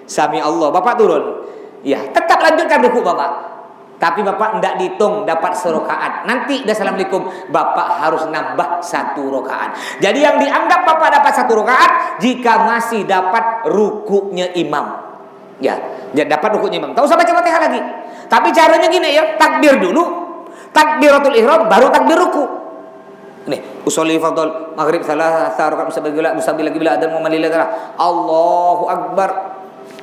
sami Allah, bapak turun, ya, tetap lanjutkan ruku bapak. Tapi bapak tidak dihitung dapat 1 rakaat. Nanti dah assalamualaikum, bapak harus nambah 1 rakaat. Jadi yang dianggap bapak dapat 1 rakaat jika masih dapat rukunya imam. Ya, dapat rukunya imam. Tak usah baca Fatihah lagi. Tapi caranya gini ya, takbir dulu, takbiratul ihram, baru takbir ruku. Nih, usolli fardhu maghrib salah rakaat musabbilah bila adzan mu'malilah, Allahu Akbar,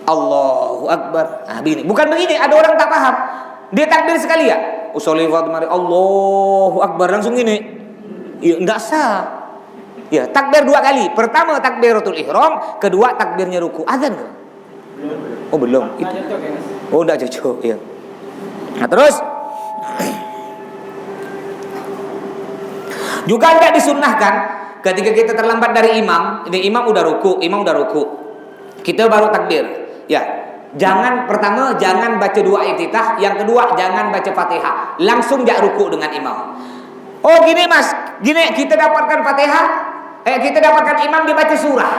Allahu Akbar. Nah, begini. Bukan begini, ada orang tak paham. Dia takbir sekali ya, usolli fardhu maghrib, Allahu Akbar, langsung gini. Ya, enggak sah. Ya, takbir 2 kali. Pertama takbiratul ihram, kedua takbirnya ruku. Azan kan? Oh, belum. Oh, enggak cocok, ya. Nah, terus juga enggak disunnahkan ketika kita terlambat dari imam, ini imam udah ruku, kita baru takbir. Ya, jangan pertama jangan baca 2 iftitah, yang kedua jangan baca Fatihah, langsung jak ruku dengan imam. Oh gini Mas, gini kita dapatkan Fatihah, kita dapatkan imam dia baca surah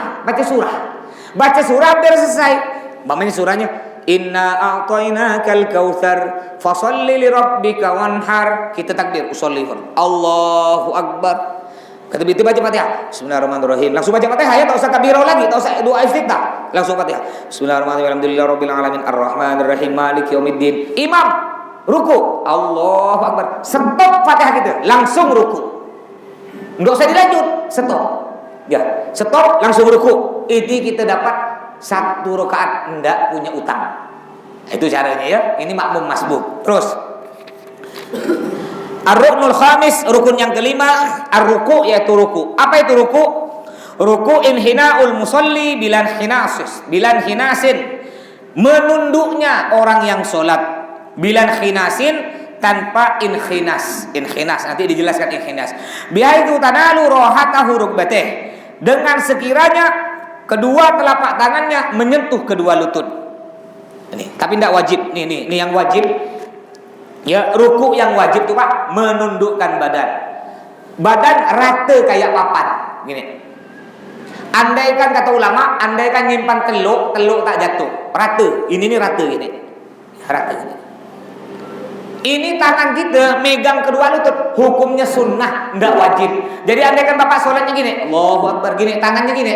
hampir selesai. Mamanya surahnya Inna a'tainakal kautsar fasholli lirabbika wanhar. Kita takbir, usolli Allahu Akbar. Kata binti baca Fatihah, Bismillahirrahmanirrahim. Langsung baca Fatihah ya, tak usah kabirah lagi, tak usah 2 iftitah. Langsung Fatihah. Bismillahirrahmanirrahim. Alhamdulillahirabbil alamin arrahmanirrahim maliki yaumiddin. Imam ruku, Allahu Akbar. Stop Fatihah kita, langsung ruku. Enggak usah dilanjut, stop. Ya, stop langsung ruku. Ini kita dapat 1 rakaat, enggak punya utang. Itu caranya ya. Ini makmum masbuk. Terus Ar-ruknul khamis, rukun yang kelima, ar-ruku, yaitu ruku. Apa itu ruku? Ruku inhina'ul musalli bilan hinasin, menunduknya orang yang sholat, bilan hinasin, tanpa inhinas. Nanti dijelaskan inhinas. Bihaitu tanalu rohatahu rukbateh, dengan sekiranya kedua telapak tangannya menyentuh kedua lutut. Ini, tapi tidak wajib. Ini yang wajib. Ya, ruku yang wajib tuh Pak, menundukkan badan rata kayak papan gini. Andaikan kata ulama, andaikan nyimpan teluk tak jatuh, rata. Ini rata gini, rata gini. Ini tangan kita megang kedua lutut, hukumnya sunnah, tidak wajib. Jadi andai kan bapak sholatnya gini, Allahu Akbar gini, tangannya gini,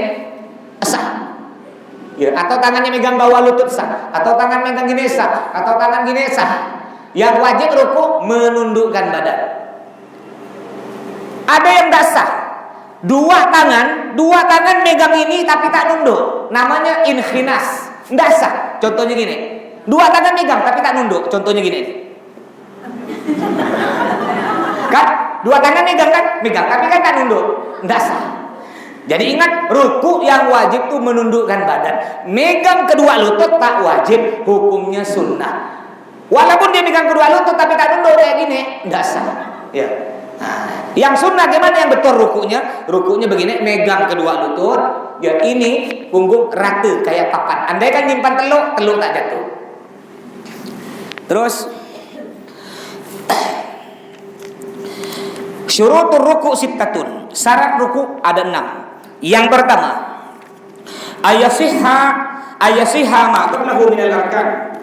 sah. Ya, atau tangannya megang bawah lutut sah, atau tangan megang gini sah, atau tangan gini sah. Yang wajib ruku menundukkan badan. Ada yang tidak sah. Dua tangan megang ini tapi tak nunduk, namanya inhinas, tidak sah. Contohnya gini, dua tangan megang tapi tak nunduk, contohnya gini. Kan dua tangan megang tapi kan tak nunduk, tidak sah. Jadi ingat, ruku yang wajib tuh menundukkan badan. Megang kedua lutut tak wajib, hukumnya sunnah. Walaupun dia megang kedua lutut tapi tak nunduk kayak gini, tidak sah. Ya. Nah, yang sunnah gimana yang betul rukunya? Rukunya begini, megang kedua lutut, ya ini punggung rata kayak papan. Andai kan nyimpan telur tak jatuh. Terus syurutur ruku sittatun. Syarat ruku ada 6. Yang pertama, ayasiha ma qablahu minal arkan.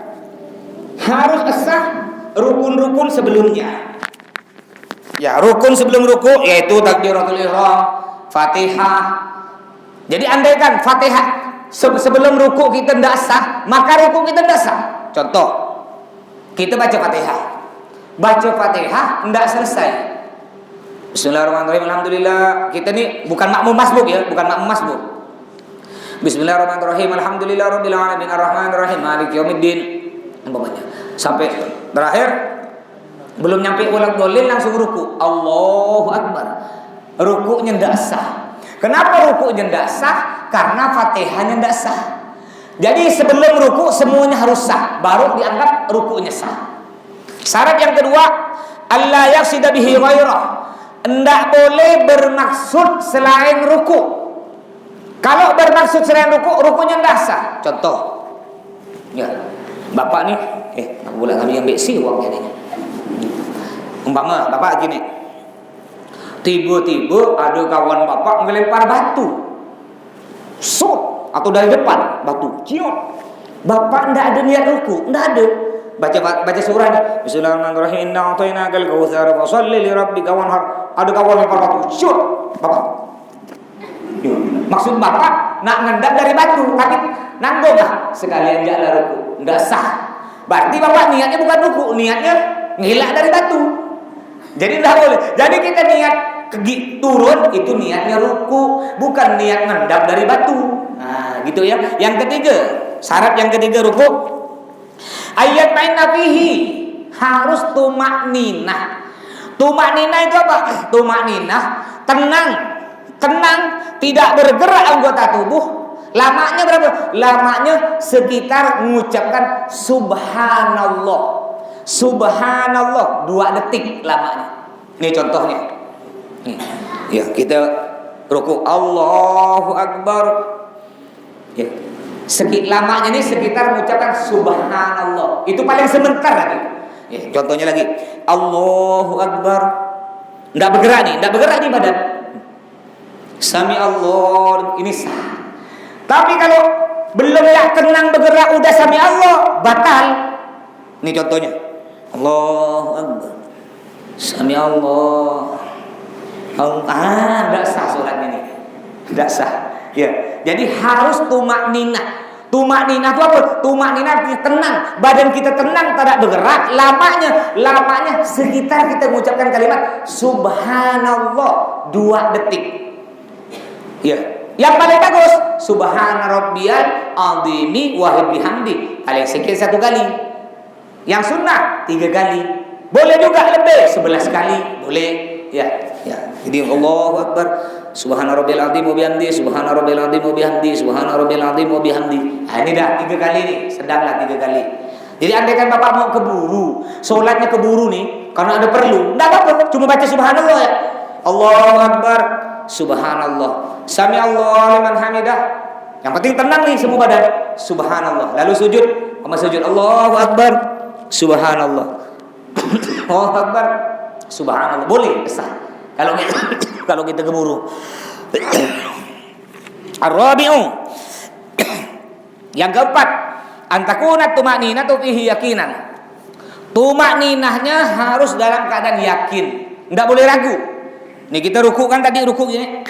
Harus sah rukun-rukun sebelumnya. Ya, rukun sebelum ruku yaitu takbiratul ihram, Fatihah. Jadi andai kan Fatihah sebelum ruku kita tidak sah, maka ruku kita tidak sah. Contoh, kita baca Fatihah. Baca Fatihah tidak selesai. Bismillahirrahmanirrahim. Alhamdulillah. Kita ni bukan makmum masbuk ya, bukan makmum masbuk. Bismillahirrahmanirrahim. Alhamdulillahirabbil alamin arrahmanirrahim maliki yaumiddin. Umpamanya. Sampai terakhir belum nyampe ulak dolin langsung ruku. Allahu Akbar. Rukunya tidak sah. Kenapa rukunya tidak sah? Karena Fatihahnya tidak sah. Jadi sebelum ruku semuanya harus sah, baru dianggap rukunya sah. Syarat yang kedua, alla yaqsida bihi ghairah. Enggak boleh bermaksud selain ruku. Kalau bermaksud selain ruku, rukunya tidak sah. Contoh, ya, bapak nih, aku boleh kami ambil si uangnya nih. Umpama bapak gini, tiba-tiba ada kawan bapak melempar batu, atau dari depan batu, ciot. Bapak tidak ada niat ruku, tidak ada. Baca surah nih. Bismillahirrahmanirrahim. Inna a'tainakal kautsar fasholli li rabbika wanhar. Ada kawan lempar batu, ciot. Bapak. Maksud bapak nak ngendap dari batu, tapi nanggung lah sekalian jalan ruku, tidak sah. Berarti bapak niatnya bukan ruku, niatnya ngilak dari batu. Jadi tidak boleh. Jadi kita niat turun itu niatnya ruku, bukan niat ngendap dari batu. Nah, gitu ya. Yang ketiga, syarat yang ketiga ruku, ayat main nafihi, harus tumakninah. Tumakninah itu apa? Tumakninah, tenang, tidak bergerak anggota tubuh. Lamanya berapa? Lamanya sekitar mengucapkan subhanallah. Subhanallah 2 detik lamanya. Ini contohnya. Nih, ya kita ruku Allahu Akbar. Ya. Lamanya ini sekitar mengucapkan subhanallah. Itu paling sebentar lagi. Ya, contohnya lagi Allahu Akbar. Enggak bergerak nih badan. Sami Allah, ini sah. Tapi kalau belum tenang bergerak udah sami Allah, batal. Ini contohnya. Allahu Akbar. Sami Allah. Enggak sah sholatnya nih. Enggak sah. Ya. Jadi harus tumakninah. Tumakninah itu apa? Tumakninah tenang, badan kita tenang, tidak bergerak. Lamanya sekitar kita mengucapkan kalimat subhanallah 2 detik. Ya. Yang paling bagus subhana rabbiyal azimi wa bihamdi. Paling sedikit 1 kali. Yang sunnah 3 kali. Boleh juga lebih 11 kali, boleh. Ya. Jadi Allahu Akbar, subhana rabbiyal azim wa bihamdi, subhana rabbiyal azim wa bihamdi, subhana rabbiyal azim wa bihamdi. Nah, ini dah 3 kali nih, sedanglah 3 kali. Jadi andai kan bapak mau keburu, sholatnya keburu nih, karena ada perlu, enggak apa-apa, cuma baca subhanallah ya. Allahu Akbar, subhanallah. Sami Allah liman hamidah. Yang penting tenang nih semua badan. Subhanallah. Lalu sujud, Allahu Akbar, subhanallah. Allahu Akbar, subhanallah. Boleh sah. Kalau kita keburu. Ar-rabi'u. Yang keempat, antakuna tumakninatu fihi yakinan. Tumak ninahnya harus dalam keadaan yakin, tidak boleh ragu. Nih kita ruku kan tadi ruku ini,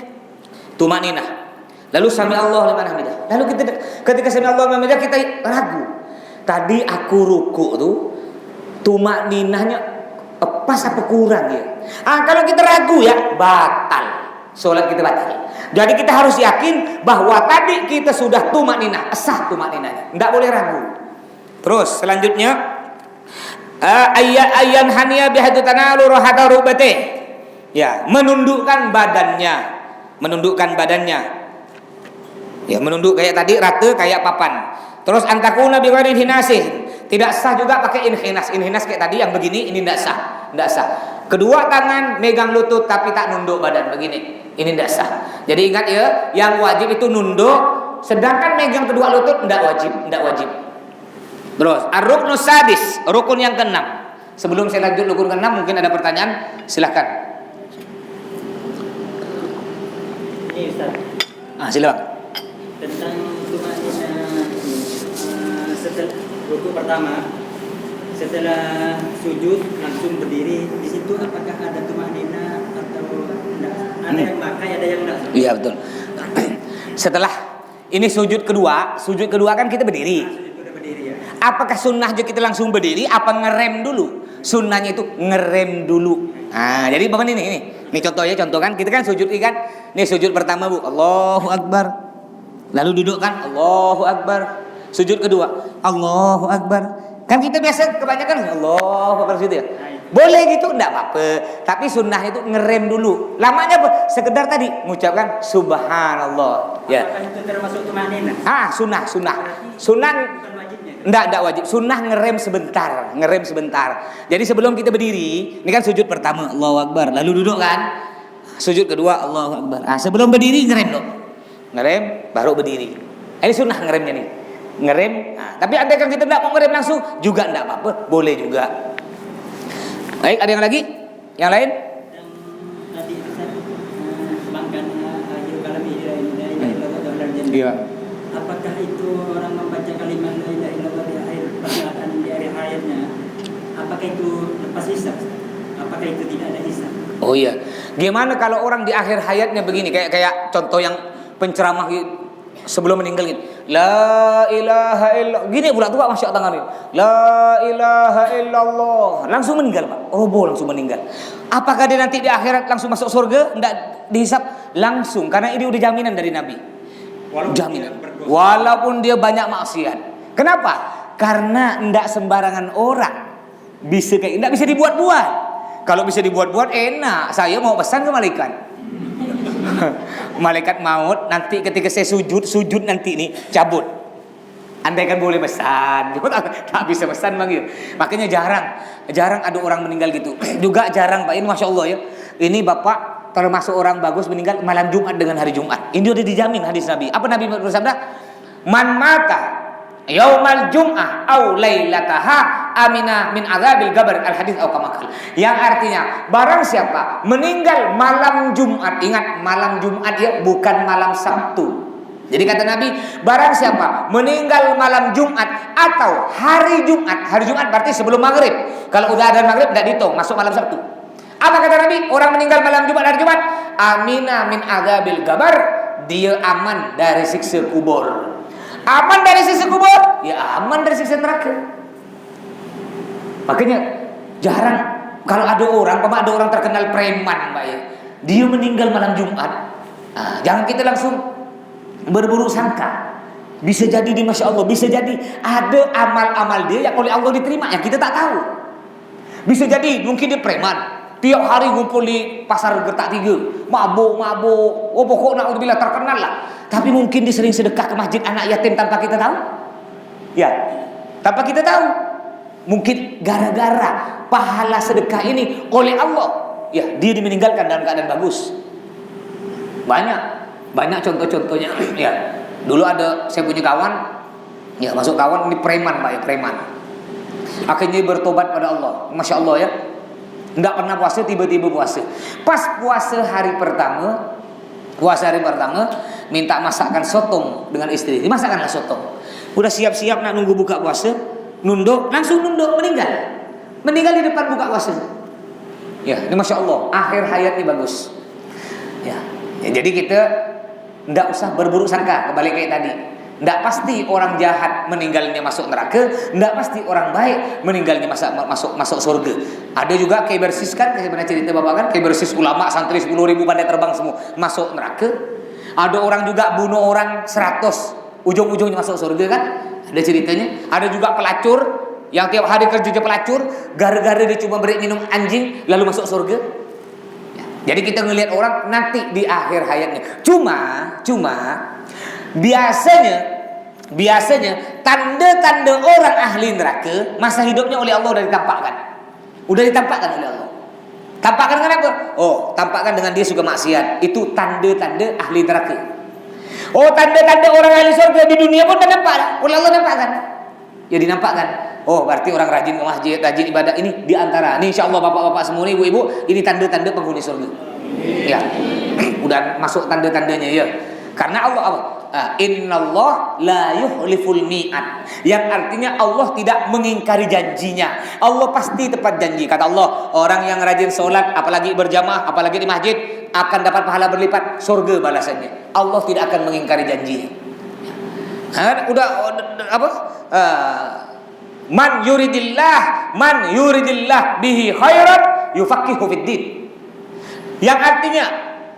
tumak ninah. Lalu sami Allah liman hamidah. Lalu kita ketika sami Allah liman hamidah kita ragu. Tadi aku ruku tuh tumak ninahnya pas apa kurang ya? Kalau kita ragu ya batal, sholat kita batal. Jadi kita harus yakin bahwa tadi kita sudah tumak ninah, sah tumak ninahnya, tidak boleh ragu. Terus selanjutnya ayyan haniya bihadu tanalu rohata rubatih. Ya, menundukkan badannya. Ya, menunduk kayak tadi rata kayak papan. Terus antakuna bi ghairi hinasih. Tidak sah juga pakai inhinas. Inhinas kayak tadi yang begini ini tidak sah. Tidak sah. Kedua tangan megang lutut tapi tak nunduk badan begini. Ini tidak sah. Jadi ingat ya, yang wajib itu nunduk, sedangkan megang kedua lutut tidak wajib. Terus ar-ruknus sadis, rukun yang ke-6. Sebelum saya lanjut rukun ke-6 mungkin ada pertanyaan, silakan. Ini Ustaz. Silakan. Tentang tumanina setelah rukun pertama, setelah sujud langsung berdiri, di situ apakah ada tumanina atau enggak? Ada yang pakai, ada yang enggak? Iya betul. Setelah ini sujud kedua kan kita berdiri. Apakah sunnah aja kita langsung berdiri? Apa ngerem dulu? Sunnahnya itu ngerem dulu. Nah, jadi bapak ini contohnya kan kita kan sujud kan. Nih sujud pertama Bu, Allahu Akbar. Lalu duduk kan, Allahu Akbar. Sujud kedua, Allahu Akbar. Kan kita biasa kebanyakan Allahu Akbar gitu ya. Boleh gitu enggak apa-apa. Tapi sunnah itu ngerem dulu. Lamanya apa? Sekedar tadi mengucapkan subhanallah. Ya. Apakah itu termasuk tumanina? Sunnah. Enggak wajib. Sunnah ngerem sebentar. Jadi sebelum kita berdiri, ini kan sujud pertama Allahu Akbar, lalu duduk kan. Sujud kedua Allahu Akbar. Sebelum berdiri ngerem dong. Ngerem baru berdiri. Ini sunnah ngeremnya nih. Ngerem. Tapi andai kan kita enggak mau ngerem langsung juga enggak apa-apa, boleh juga. Baik, ada yang lagi? Yang lain? Yang tadi Ustaz bangkan akhir kalam ini. Iya. Apakah itu orang membaca kalimat la ilaha illallah di akhir perkataan di akhir hayatnya? Apakah itu lepas hisab? Apakah itu tidak ada hisab? Oh iya. Gimana kalau orang di akhir hayatnya begini, kayak contoh yang penceramah sebelum meninggal gitu. La ilaha illallah. Gini pula tua masya tangan ini. La ilaha illallah. Langsung meninggal, Pak. Roboh langsung meninggal. Apakah dia nanti di akhirat langsung masuk surga? Enggak dihisab langsung karena ini udah jaminan dari Nabi. Jaminan. Walaupun dia banyak maksiat. Kenapa? Karena enggak sembarangan orang bisa kayak enggak bisa dibuat-buat. Kalau bisa dibuat-buat enak. Saya mau pesan ke malaikat. Malaikat maut nanti ketika saya sujud nanti nih cabut. Andai kan boleh pesan, tak bisa pesan bang. Makanya jarang ada orang meninggal gitu. Juga jarang Pak, ini masya Allah ya. Ini bapak termasuk orang bagus meninggal malam Jumat dengan hari Jumat. Ini udah dijamin hadis Nabi. Apa Nabi bersabda? Man mata yaumal jum'ah au lailataha amina min azabil gabar al hadis au kamakal. Yang artinya barang siapa meninggal malam Jumat, ingat malam Jumat ya, bukan malam Sabtu. Jadi kata Nabi, barang siapa meninggal malam Jumat atau hari Jumat berarti sebelum maghrib. Kalau udah ada maghrib tidak dihitung, masuk malam Sabtu. Apa kata Nabi? Orang meninggal malam Jumat, hari Jumat, amina min azabil gabar, dia aman dari siksa kubur. Aman dari siksa kubur? Ya aman dari siksa neraka. Makanya jarang kalau ada orang terkenal preman, Mbak ya, dia meninggal malam Jumat. Jangan kita langsung berburuk sangka. Bisa jadi di Masya Allah, bisa jadi ada amal-amal dia yang oleh Allah diterima yang kita tak tahu. Bisa jadi mungkin dia preman, tiap hari ngumpul di pasar Gertak 3, mabuk, pokoknya naudzubillah terkenal lah. Tapi mungkin dia sering sedekah ke masjid anak yatim tanpa kita tahu. Ya, tanpa kita tahu. Mungkin gara-gara pahala sedekah ini oleh Allah, ya dia meninggalkan dalam keadaan bagus. Banyak contoh-contohnya. Ya, dulu ada saya punya kawan, ya masuk kawan ini preman Pak ya, preman. Akhirnya bertobat pada Allah, Masya Allah ya. Tidak pernah puasa, tiba-tiba puasa. Pas puasa hari pertama, minta masakan sotong dengan istri. Dimasakkanlah sotong. Udah siap-siap nak nunggu buka puasa, langsung nunduk meninggal. Meninggal di depan buka puasa. Ya, ini Masya Allah, akhir hayat ini bagus. Ya, jadi kita tidak usah berburuk sangka, kembali kayak tadi. Tidak pasti orang jahat meninggalnya masuk neraka, tidak pasti orang baik meninggalnya masuk surga. Ada juga Kebersis kan, sebenarnya cerita bapak kan, Kebersis ulama santri 10.000 pandai terbang semua masuk neraka. Ada orang juga bunuh orang 100, ujung-ujungnya masuk surga kan, ada ceritanya. Ada juga pelacur yang tiap hari kerja pelacur, gara-gara dia cuma beri minum anjing lalu masuk surga. Ya, jadi kita ngelihat orang nanti di akhir hayatnya. Cuma biasanya tanda-tanda orang ahli neraka masa hidupnya oleh Allah udah ditampakkan. Udah ditampakkan oleh Allah. Tampakkan kenapa? Oh, tampakkan dengan dia suka maksiat. Itu tanda-tanda ahli neraka. Oh, tanda-tanda orang ahli surga di dunia pun udah nampak. Oleh Allah nampakkan. Ya dinampakkan. Oh, berarti orang rajin ke masjid, rajin ibadah, ini diantara. Ini insya Allah bapak-bapak semua, ibu-ibu, ini tanda-tanda penghuni surga. Ya, udah masuk tanda-tandanya ya. Karena Allah apa? Innallah la yuhliful mi'ad. Yang artinya Allah tidak mengingkari janjinya. Allah pasti tepat janji. Kata Allah, orang yang rajin sholat, apalagi berjamaah, apalagi di masjid, akan dapat pahala berlipat, surga balasannya. Allah tidak akan mengingkari janjinya. Udah apa? Man yuridillah bihi khairan yufaqihu fiddin. Yang artinya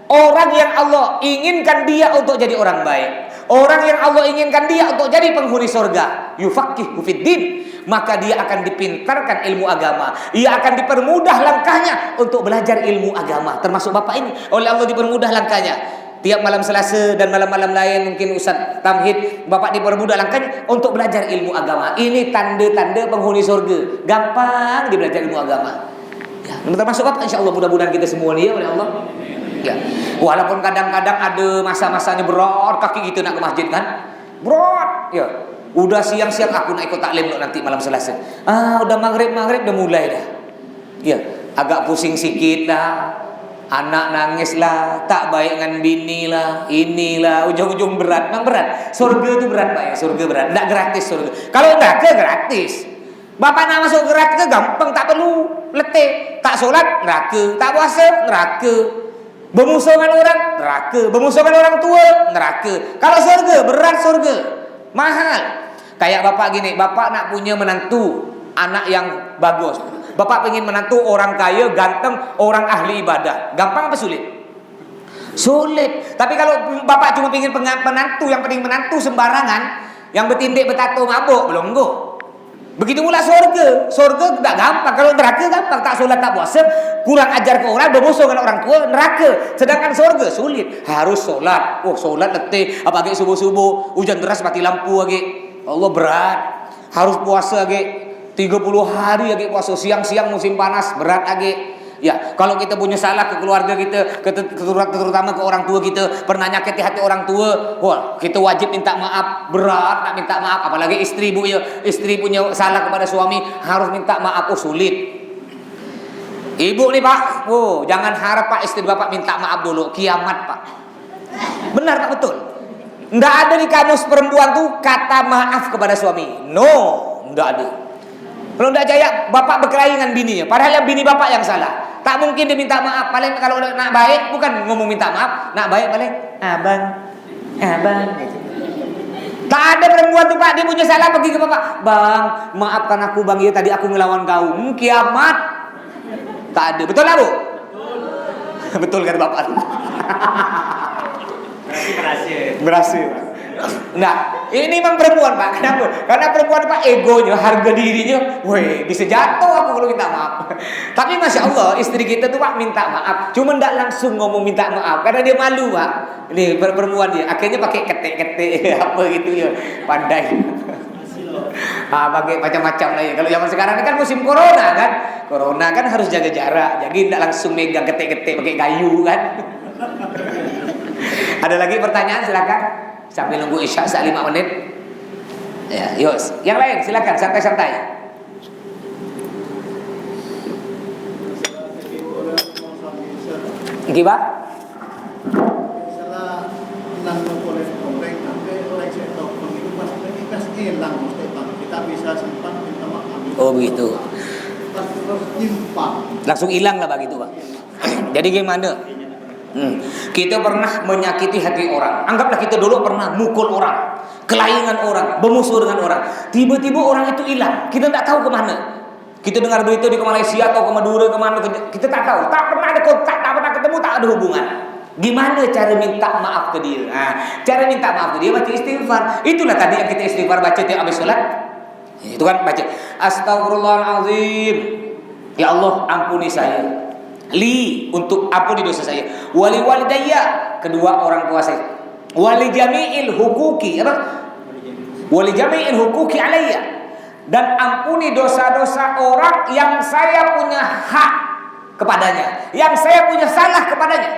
orang yang Allah inginkan dia untuk jadi orang baik, orang yang Allah inginkan dia untuk jadi penghuni surga, yufaqihu fiddin, maka dia akan dipintarkan ilmu agama, ia akan dipermudah langkahnya untuk belajar ilmu agama. Termasuk bapak ini oleh Allah dipermudah langkahnya. Tiap malam Selasa dan malam-malam lain mungkin Ustaz Tamhid, bapak dipermudah langkahnya untuk belajar ilmu agama. Ini tanda-tanda penghuni surga. Gampang dia belajar ilmu agama. Ya, termasuk bapak insya Allah, mudah-mudahan kita semua ni ya oleh Allah. Ya, walaupun kadang-kadang ada masa-masanya berat kaki kita nak ke masjid kan, berat. Ya, udah siang-siang aku nak ikut taklim nanti malam Selasa. Udah maghrib udah mulai dah. Ya, agak pusing sikit dah. Anak nangis lah, tak baik dengan bini lah, inilah, ujung-ujung berat. Memang berat. Surga itu berat Pak ya, surga berat. Tidak gratis surga. Kalau neraka gratis. Bapak nak masuk neraka gampang, tak perlu letih. Tak solat neraka, tak puasa neraka. Bermusuh dengan orang neraka, bermusuh dengan orang tua neraka. Kalau surga berat, surga mahal. Kayak bapak gini, bapak nak punya menantu anak yang bagus. Bapak pengen menantu orang kaya, ganteng, orang ahli ibadah. Gampang apa sulit? Sulit. Tapi kalau bapak cuma pengen penantu yang penting menantu sembarangan, yang bertindik bertato mabuk, belum go. Begitu pula surga. Surga tidak gampang. Kalau neraka gampang, tak solat tak puasa, kurang ajar ke orang, bermusuh dengan orang tua, neraka. Sedangkan surga sulit. Harus solat. Oh, solat letih. Apalagi subuh-subuh, hujan deras mati lampu lagi. Allah berat. Harus puasa lagi. 30 hari lagi puasa, siang-siang musim panas berat lagi. Ya, kalau kita punya salah ke keluarga kita, terutama ke orang tua kita, pernah nyakiti hati orang tua, wah, kita wajib minta maaf, berat nak minta maaf. Apalagi istri bu ya, istri punya salah kepada suami harus minta maaf, oh sulit. Ibu nih Pak, oh jangan harap Pak istri Bapak minta maaf dulu, kiamat Pak. Benar Pak, betul. Nggak ada di kamus perempuan tuh kata maaf kepada suami, no, nggak ada. Kalau tidak jaya, bapak berkelahi dengan bininya. Padahal yang bini bapak yang salah. Tak mungkin dia minta maaf. Paling kalau nak baik, bukan ngomong minta maaf. Nak baik paling, abang. Tak ada perempuan tuh Pak, dia punya salah pergi ke bapak. Bang, maafkan aku bang, ya tadi aku ngelawan kau. Kiamat. Tak ada. Betul lah bu? Betul kan bapak? Berhasil. Nah, ini memang perempuan Pak. Kenapa? Karena perempuan Pak egonya, harga dirinya, woi bisa jatuh aku kalau minta maaf. Tapi masya Allah istri kita tuh Pak minta maaf, cuma ndak langsung ngomong minta maaf karena dia malu Pak. Ini perempuan dia, akhirnya pakai ketik-ketik apa gitu ya, pandai. Pakai macam-macam lah ya. Kalau zaman sekarang ini kan musim corona kan, corona kan harus jaga jarak, jadi ndak langsung megang ketik-ketik pakai kayu kan. Ada lagi pertanyaan silakan. Sambil nunggu isya 5 menit. Ya, yos. Yang lain silakan santai-santai. Gimana? Misalnya nang oleh komplek sampai oleh sektor itu pasti hilang mesti Pak. Kita bisa simpan minta maaf. Oh begitu. Pas terus nyimpan. Langsung hilang lah begitu Pak. Jadi gimana? Kita pernah menyakiti hati orang. Anggaplah kita dulu pernah mukul orang, kelayangan orang, bermusuh dengan orang. Tiba-tiba orang itu hilang. Kita tak tahu kemana. Kita dengar berita di ke Malaysia atau ke Madura kemana. Kita tak tahu. Tak pernah ada kontak, tak pernah ketemu, tak ada hubungan. Gimana cara minta maaf ke dia? Cara minta maaf ke dia baca istighfar. Itulah tadi yang kita istighfar baca tiap habis sholat. Itu kan baca Astaghfirullahalazim. Ya Allah ampuni saya. Li untuk ampuni dosa saya. Wali walidayya kedua orang tua saya. Wali jami'il hukuki apa? Wali jami'il hukuki alayya. Dan ampuni dosa-dosa orang yang saya punya hak kepadanya, yang saya punya salah kepadanya.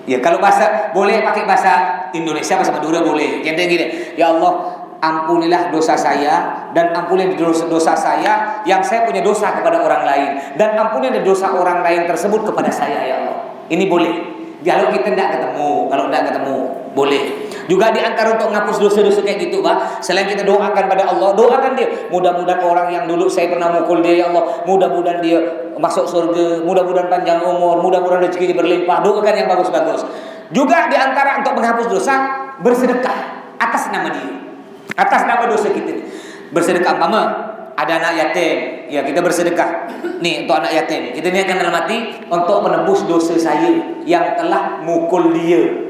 Ya kalau bahasa boleh pakai bahasa Indonesia, bahasa Madura boleh. Contohnya gini, ya Allah ampunilah dosa saya dan ampunilah dosa saya yang saya punya dosa kepada orang lain, dan ampunilah dosa orang lain tersebut kepada saya ya Allah. Ini boleh. Kalau kita tidak ketemu, boleh. Juga di antara untuk menghapus dosa-dosa kayak gitu, Pak. Selain kita doakan pada Allah, doakan dia. Mudah-mudahan orang yang dulu saya pernah mukul dia, ya Allah, mudah-mudahan dia masuk surga, mudah-mudahan panjang umur, mudah-mudahan rezekinya berlimpah. Doakan yang bagus-bagus. Juga di antara untuk menghapus dosa, bersedekah atas nama dia, atas nama dosa kita. Bersedekah umpama ada anak yatim, ya kita bersedekah. Nih untuk anak yatim, kita niatkan dalam hati untuk menebus dosa saya yang telah mukul dia.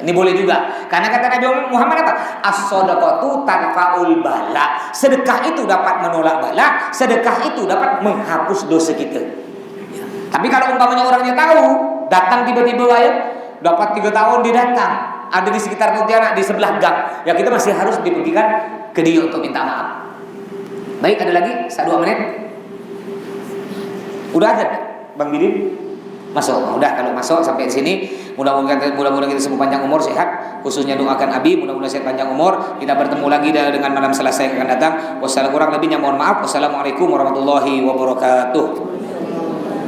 Ini boleh juga. Karena kata Nabi Muhammad apa? As-shadaqatu tarfa'ul bala. Sedekah itu dapat menolak bala, sedekah itu dapat menghapus dosa kita. Ya. Tapi kalau umpamanya orangnya tahu, datang tiba-tiba ya, dapat 3 tahun dia datang, ada di sekitar Pontianak di sebelah gang, ya kita masih harus dipergikan ke dia untuk minta maaf. Baik, ada lagi 1-2 menit. Udah aja Bang Bidin? Masuk. Udah kalau masuk sampai di sini, mudah-mudahan kita semua panjang umur, sehat. Khususnya doakan Abi, mudah-mudahan sehat panjang umur. Kita bertemu lagi dengan malam Selasa yang akan datang. Wassalamualaikum warahmatullahi wabarakatuh.